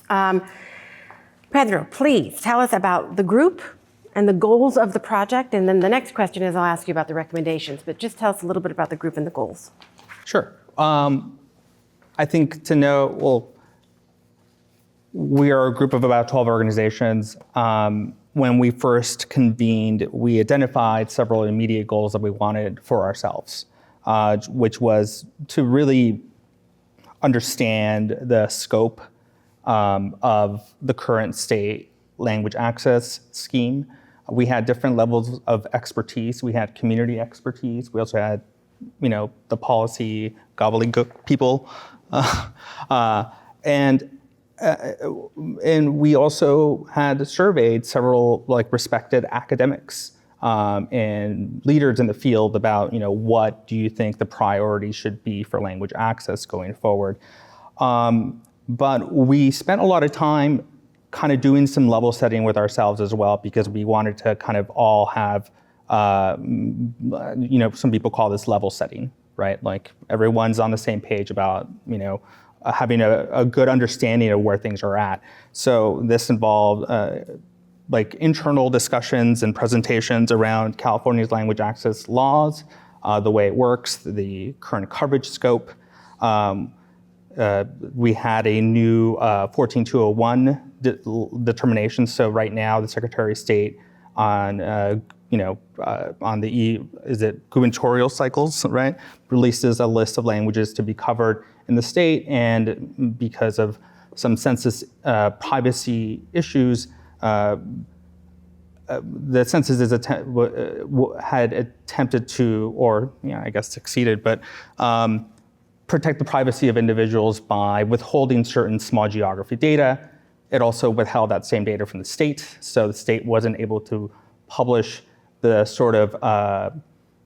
A: Pedro, please tell us about the group and the goals of the project. And then the next question is I'll ask you about the recommendations, but just tell us a little bit about the group and the goals.
B: Sure. I think to know, we are a group of about 12 organizations. When we first convened, we identified several immediate goals that we wanted for ourselves, which was to really understand the scope of the current state language access scheme. We had different levels of expertise. We had community expertise. We also had, the policy gobbledygook people, and we also had surveyed several respected academics and leaders in the field about what do you think the priority should be for language access going forward. But we spent a lot of time kind of doing some level setting with ourselves as well, because we wanted to kind of all have some people call this level setting, right? Like everyone's on the same page about having a good understanding of where things are at. So this involved internal discussions and presentations around California's language access laws, the way it works, the current coverage scope. We had a new 14201 determination. So right now, the Secretary of State on the gubernatorial cycles, right, releases a list of languages to be covered in the state, and because of some census privacy issues, the census had attempted to, or I guess succeeded, but protect the privacy of individuals by withholding certain small geography data. It also withheld that same data from the state, so the state wasn't able to publish the sort of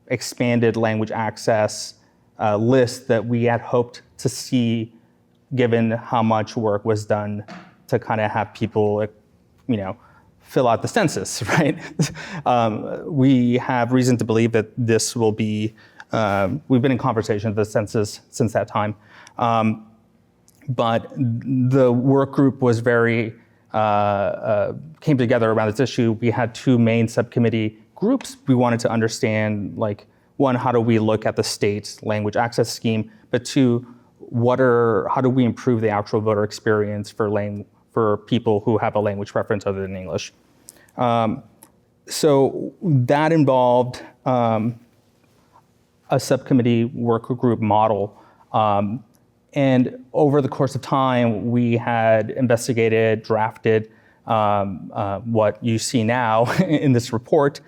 B: expanded language access list that we had hoped to see, given how much work was done to kind of have people, fill out the census, right? We have reason to believe that this will be, we've been in conversation with the census since that time. But the work group was came together around this issue. We had two main subcommittee groups. We wanted to understand, one, how do we look at the state language access scheme, but two, how do we improve the actual voter experience for people who have a language preference other than English? So that involved a subcommittee work group model. And over the course of time, we had investigated, drafted what you see now in this report.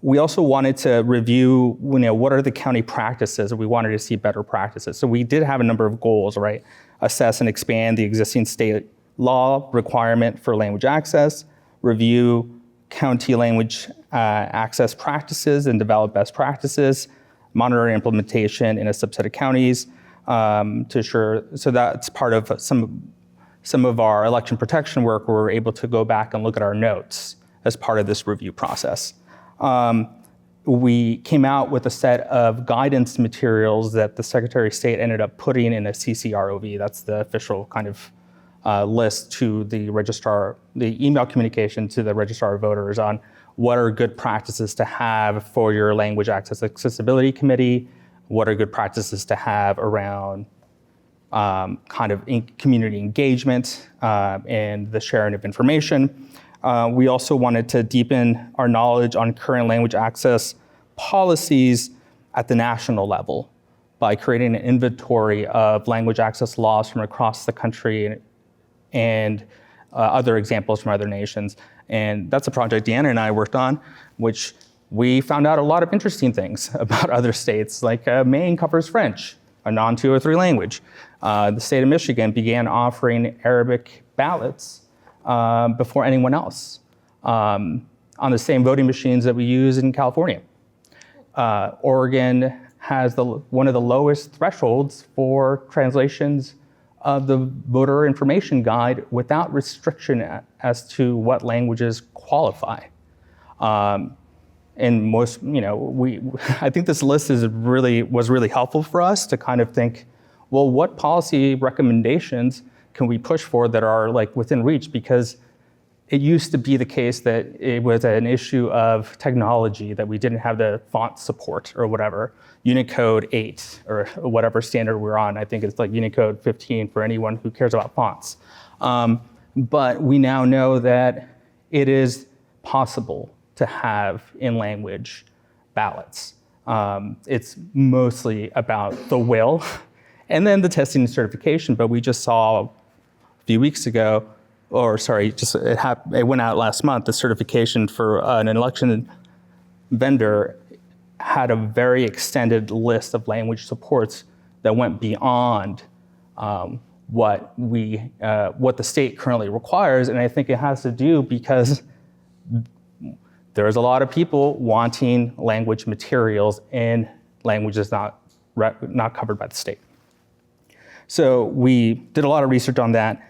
B: We also wanted to review, what are the county practices, and we wanted to see better practices. So we did have a number of goals, right? Assess and expand the existing state law requirement for language access, review county language access practices and develop best practices, monitor implementation in a subset of counties, to ensure, so that's part of some of our election protection work, where we're able to go back and look at our notes as part of this review process. We came out with a set of guidance materials that the Secretary of State ended up putting in a CCROV. That's the official kind of list to the registrar, the email communication to the registrar of voters on what are good practices to have for your language access accessibility committee, what are good practices to have around community engagement and the sharing of information. We also wanted to deepen our knowledge on current language access policies at the national level by creating an inventory of language access laws from across the country and other examples from other nations. And that's a project Deanna and I worked on, which we found out a lot of interesting things about other states, like Maine covers French, a non-203 language. The state of Michigan began offering Arabic ballots before anyone else on the same voting machines that we use in California. Oregon has one of the lowest thresholds for translations of the voter information guide without restriction as to what languages qualify. And most, I think this list was really helpful for us to kind of think, well, what policy recommendations can we push for that are within reach? Because it used to be the case that it was an issue of technology, that we didn't have the font support or whatever. Unicode 8 or whatever standard we're on. I think it's Unicode 15 for anyone who cares about fonts. But we now know that it is possible to have in-language ballots. It's mostly about the will and then the testing and certification, but we just saw a few weeks ago, it went out last month, the certification for an election vendor had a very extended list of language supports that went beyond what the state currently requires. And I think it has to do because there's a lot of people wanting language materials in languages not covered by the state. So we did a lot of research on that.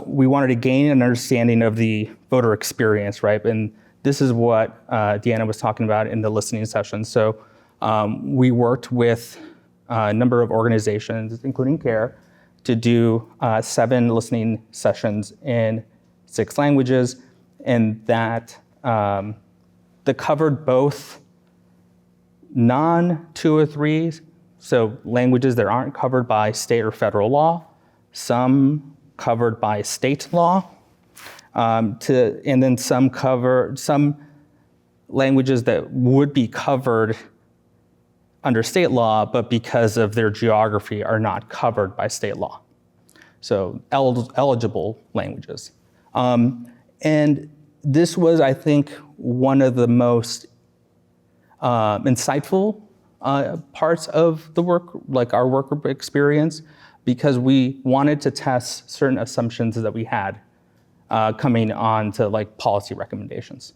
B: We wanted to gain an understanding of the voter experience, right? And this is what Deanna was talking about in the listening session. So we worked with a number of organizations, including CARE, to do 7 listening sessions in 6 languages, and that covered both non-203, so languages that aren't covered by state or federal law, some covered by state law, and then some languages that would be covered under state law, but because of their geography are not covered by state law. So eligible languages. And this was, I think, one of the most insightful parts of the work, like our work experience, because we wanted to test certain assumptions that we had coming on to like policy recommendations.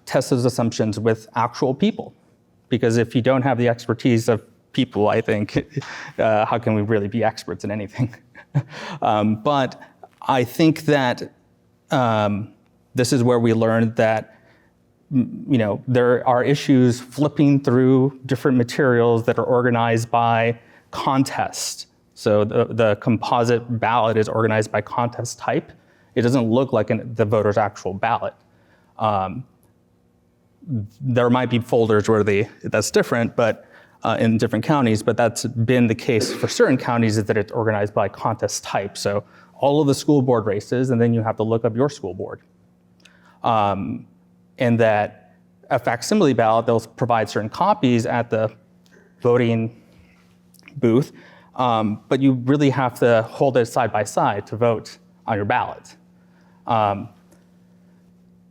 B: Test those assumptions with actual people, because if you don't have the expertise of people, I think, how can we really be experts in anything? But I think that this is where we learned that there are issues flipping through different materials that are organized by contest. So the composite ballot is organized by contest type. It doesn't look like the voter's actual ballot. There might be folders where that's different, but in different counties, but that's been the case for certain counties, is that it's organized by contest type. So all of the school board races, and then you have to look up your school board. And that a facsimile ballot, they'll provide certain copies at the voting booth, but you really have to hold it side by side to vote on your ballot.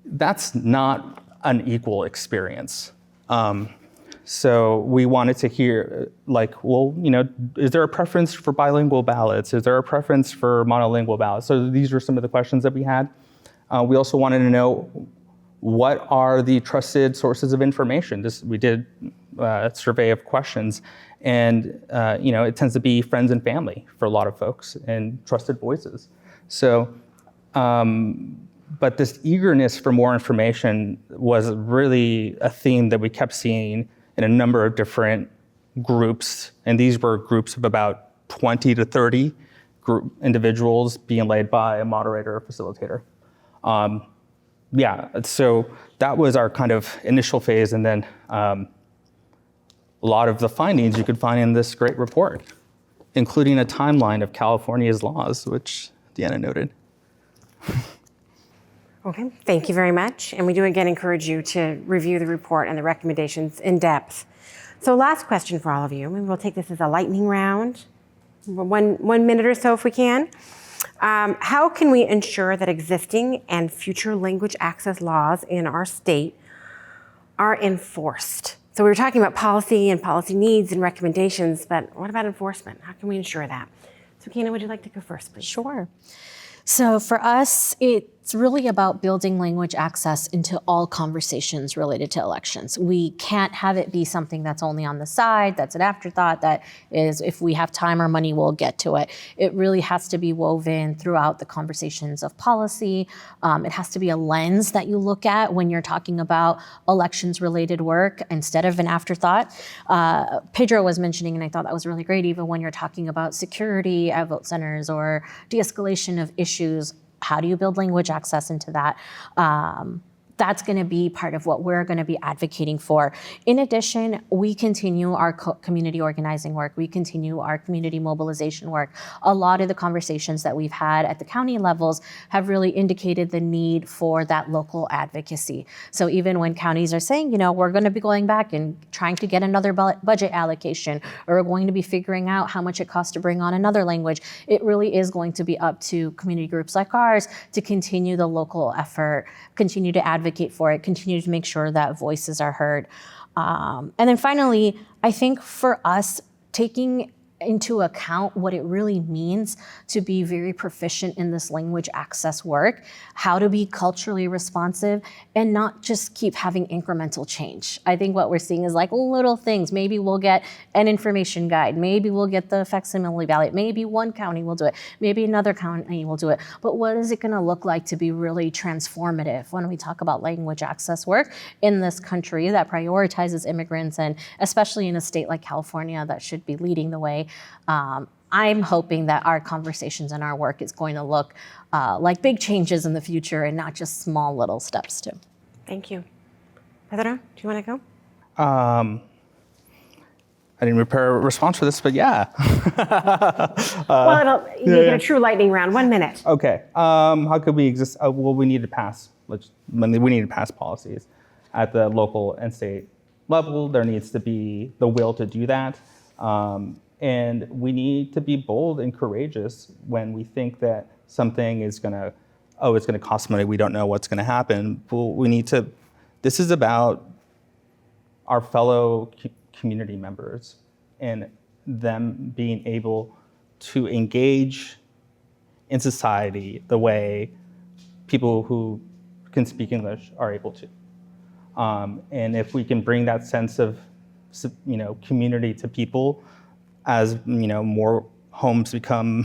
B: That's not an equal experience. So we wanted to hear, like, well, is there a preference for bilingual ballots? Is there a preference for monolingual ballots? So these were some of the questions that we had. We also wanted to know, what are the trusted sources of information? We did a survey of questions, and it tends to be friends and family for a lot of folks, and trusted voices. So, but this eagerness for more information was really a theme that we kept seeing in a number of different groups, and these were groups of about 20 to 30 individuals being led by a moderator or facilitator. So that was our kind of initial phase, and then a lot of the findings you could find in this great report, including a timeline of California's laws, which Deanna noted.
A: Okay, thank you very much. And we do again encourage you to review the report and the recommendations in depth. So last question for all of you. Maybe we'll take this as a lightning round, one minute or so if we can. How can we ensure that existing and future language access laws in our state are enforced? So we were talking about policy and policy needs and recommendations, but what about enforcement? How can we ensure that? Sukaina, would you like to go first, please?
D: Sure. So for us, it's really about building language access into all conversations related to elections. We can't have it be something that's only on the side, that's an afterthought, that is, if we have time or money, we'll get to it. It really has to be woven throughout the conversations of policy. It has to be a lens that you look at when you're talking about elections-related work instead of an afterthought. Pedro was mentioning, and I thought that was really great, even when you're talking about security at vote centers or de-escalation of issues, how do you build language access into that? That's going to be part of what we're going to be advocating for. In addition, we continue our community organizing work. We continue our community mobilization work. A lot of the conversations that we've had at the county levels have really indicated the need for that local advocacy. So even when counties are saying, we're going to be going back and trying to get another budget allocation, or we're going to be figuring out how much it costs to bring on another language, it really is going to be up to community groups like ours to continue the local effort, continue to advocate for it, continue to make sure that voices are heard. And then finally, I think for us, taking into account what it really means to be very proficient in this language access work, how to be culturally responsive, and not just keep having incremental change. I think what we're seeing is like little things. Maybe we'll get an information guide. Maybe we'll get the facsimile ballot. Maybe one county will do it. Maybe another county will do it. But what is it going to look like to be really transformative when we talk about language access work in this country that prioritizes immigrants, and especially in a state like California that should be leading the way? I'm hoping that our conversations and our work is going to look like big changes in the future and not just small little steps too.
A: Thank you. Pedro, do you want to go?
B: I didn't prepare a response for this, but yeah.
A: You get a true lightning round, 1 minute.
B: Okay. How could we exist? Well, we need to pass. We need to pass policies at the local and state level. There needs to be the will to do that. And we need to be bold and courageous when we think that something is going to, it's going to cost money, we don't know what's going to happen. Well, this is about our fellow community members and them being able to engage in society the way people who can speak English are able to. And if we can bring that sense of community to people as more homes become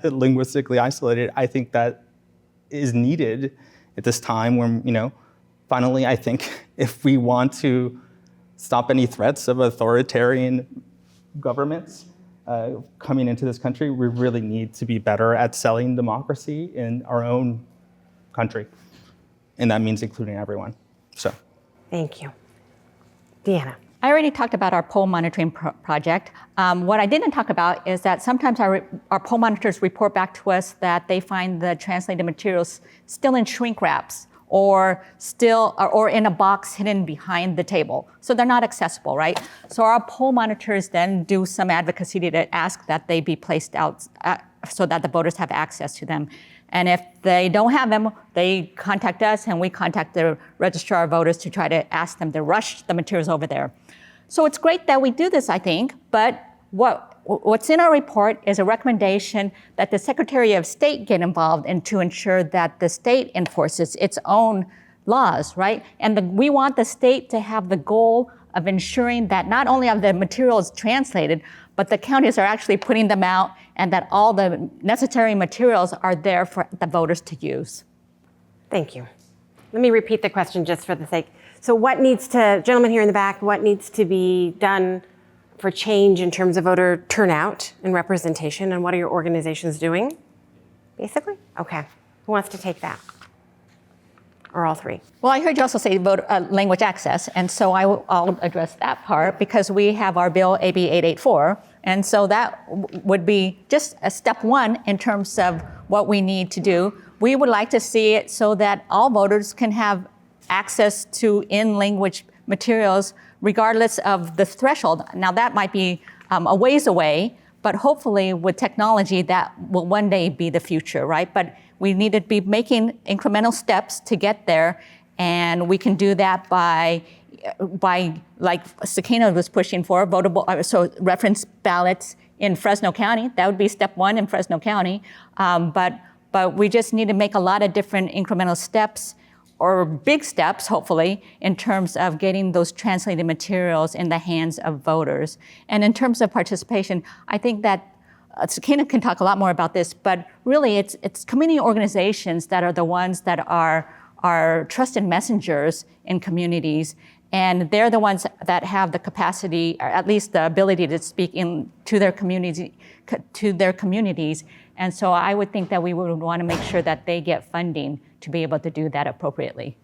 B: linguistically isolated, I think that is needed at this time when, finally, I think if we want to stop any threats of authoritarian governments coming into this country, we really need to be better at selling democracy in our own country. And that means including everyone. So,
A: thank you. Deanna.
C: I already talked about our poll monitoring project. What I didn't talk about is that sometimes our poll monitors report back to us that they find the translated materials still in shrink wraps or in a box hidden behind the table. So they're not accessible, right? So our poll monitors then do some advocacy to ask that they be placed out so that the voters have access to them. And if they don't have them, they contact us and we contact the registrar of voters to try to ask them to rush the materials over there. So it's great that we do this, I think, but what's in our report is a recommendation that the Secretary of State get involved and to ensure that the state enforces its own laws, right? And we want the state to have the goal of ensuring that not only are the materials translated, but the counties are actually putting them out and that all the necessary materials are there for the voters to use.
A: Thank you. Let me repeat the question just for the sake. So gentleman here in the back, what needs to be done for change in terms of voter turnout and representation, and what are your organizations doing, basically? Okay, who wants to take that? Or all three?
C: Well, I heard you also say language access, and so I'll address that part because we have our bill AB 884, and so that would be just a step one in terms of what we need to do. We would like to see it so that all voters can have access to in-language materials regardless of the threshold. Now that might be a ways away, but hopefully with technology that will one day be the future, right? But we need to be making incremental steps to get there, and we can do that by like Sukaina was pushing for, so reference ballots in Fresno County. That would be step one in Fresno County, but we just need to make a lot of different incremental steps or big steps, hopefully, in terms of getting those translated materials in the hands of voters. And in terms of participation, I think that Sukaina can talk a lot more about this, but really it's community organizations that are the ones that are trusted messengers in communities, and they're the ones that have the capacity, or at least the ability to speak to their communities. And so I would think that we would want to make sure that they get funding to be able to do that appropriately.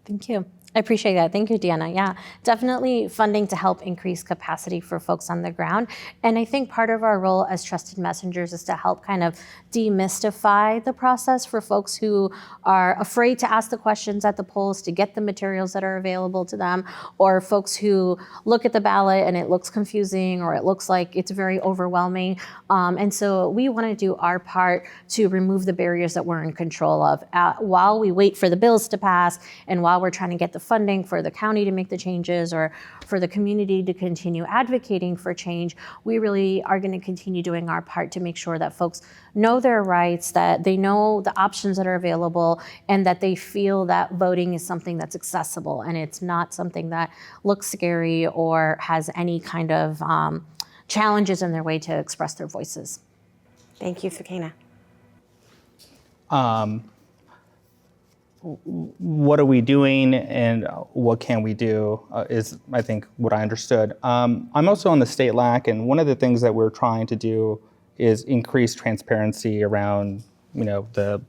D: Thank you. I appreciate that. Thank you, Deanna. Yeah, definitely funding to help increase capacity for folks on the ground. And I think part of our role as trusted messengers is to help kind of demystify the process for folks who are afraid to ask the questions at the polls, to get the materials that are available to them, or folks who look at the ballot and it looks confusing or it looks like it's very overwhelming. And so we want to do our part to remove the barriers that we're in control of while we wait for the bills to pass and while we're trying to get the funding for the county to make the changes or for the community to continue advocating for change. We really are going to continue doing our part to make sure that folks know their rights, that they know the options that are available, and that they feel that voting is something that's accessible and it's not something that looks scary or has any kind of challenges in their way to express their voices.
A: Thank you, Sukaina.
B: What are we doing and what can we do is, I think, what I understood. I'm also on the state LAC, and one of the things that we're trying to do is increase transparency around, the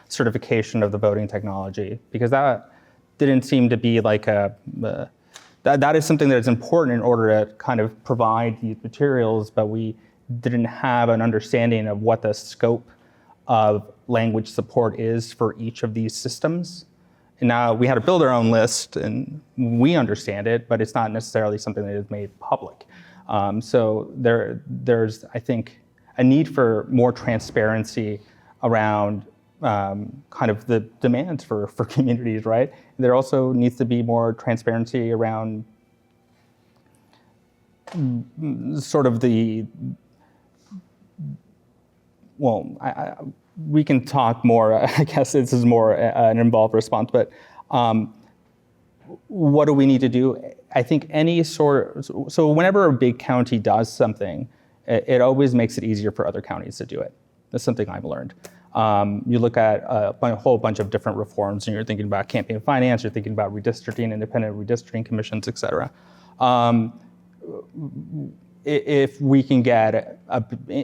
B: certification of the voting technology, because that didn't seem to be like that is something that is important in order to kind of provide these materials, but we didn't have an understanding of what the scope of language support is for each of these systems. And now we had to build our own list, and we understand it, but it's not necessarily something that is made public. So there's, I think, a need for more transparency around kind of the demands for communities, right? There also needs to be more transparency around sort of we can talk more. I guess this is more an involved response, but what do we need to do? I think so whenever a big county does something, it always makes it easier for other counties to do it. That's something I've learned. You look at a whole bunch of different reforms, and you're thinking about campaign finance, you're thinking about redistricting, independent redistricting commissions, et cetera. If we can get,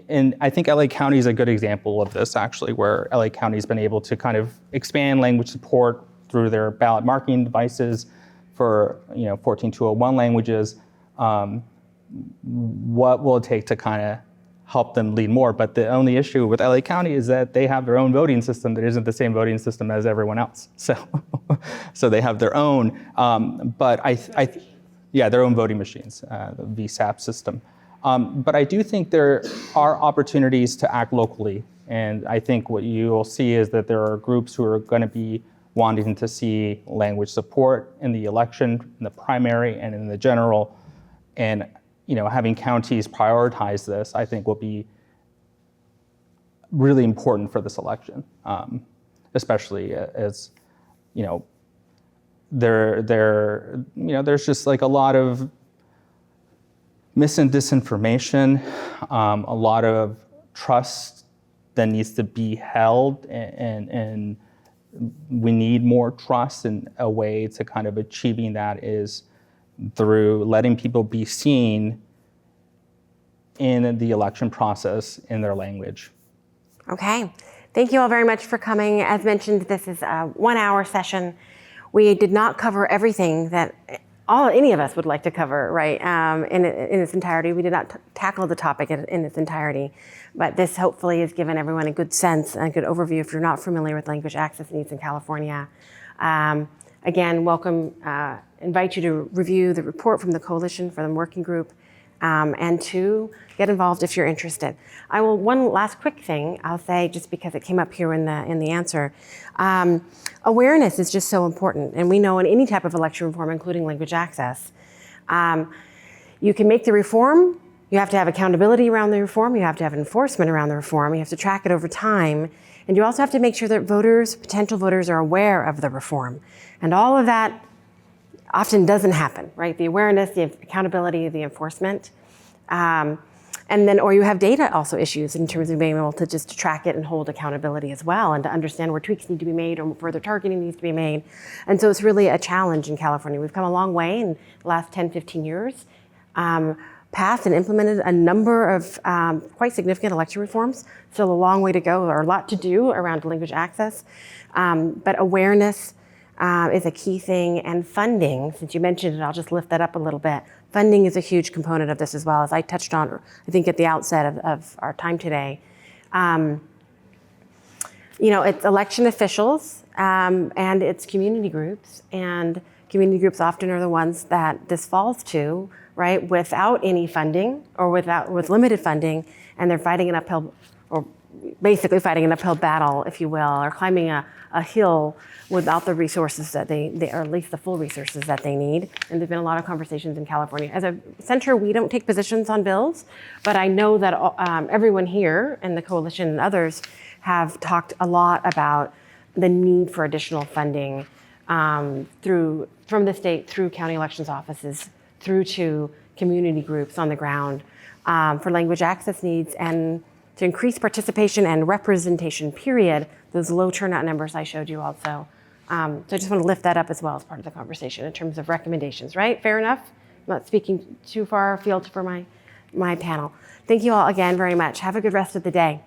B: and I think LA County is a good example of this actually, where LA County's been able to kind of expand language support through their ballot marking devices for 14201 languages. What will it take to kind of help them lead more? But the only issue with LA County is that they have their own voting system that isn't the same voting system as everyone else. So they have their own, but their own voting machines, the VSAP system. But I do think there are opportunities to act locally. And I think what you will see is that there are groups who are going to be wanting to see language support in the election, in the primary, and in the general. And having counties prioritize this, I think will be really important for this election, especially as, there's just like a lot of mis and disinformation, a lot of trust that needs to be held, and we need more trust, and a way to kind of achieving that is through letting people be seen in the election process in their language.
A: Okay, thank you all very much for coming. As mentioned, this is a 1-hour session. We did not cover everything that any of us would like to cover, right, in its entirety. We did not tackle the topic in its entirety, but this hopefully has given everyone a good sense and a good overview if you're not familiar with language access needs in California. Again, welcome, invite you to review the report from the Coalition for the Working Group, and to get involved if you're interested. One last quick thing I'll say, just because it came up here in the answer. Awareness is just so important, and we know in any type of election reform, including language access, you can make the reform, you have to have accountability around the reform, you have to have enforcement around the reform, you have to track it over time, and you also have to make sure that potential voters are aware of the reform. And all of that often doesn't happen, right? The awareness, the accountability, the enforcement. Or you have data also issues in terms of being able to just track it and hold accountability as well, and to understand where tweaks need to be made or further targeting needs to be made. And so it's really a challenge in California. We've come a long way in the last 10, 15 years, passed and implemented a number of quite significant election reforms. Still a long way to go, or a lot to do around language access. But awareness is a key thing, and funding, since you mentioned it, I'll just lift that up a little bit. Funding is a huge component of this as well, as I touched on, I think, at the outset of our time today. It's election officials and it's community groups, and community groups often are the ones that this falls to, right, without any funding or with limited funding, and they're fighting an uphill, or basically fighting an uphill battle, if you will, or climbing a hill without the resources that they or at least the full resources that they need. And there's been a lot of conversations in California. As a center, we don't take positions on bills, but I know that everyone here and the coalition and others have talked a lot about the need for additional funding from the state, through county elections offices, through to community groups on the ground for language access needs, and to increase participation and representation, period, those low turnout numbers I showed you also. So I just want to lift that up as well as part of the conversation in terms of recommendations, right? Fair enough? I'm not speaking too far afield for my panel. Thank you all again very much. Have a good rest of the day.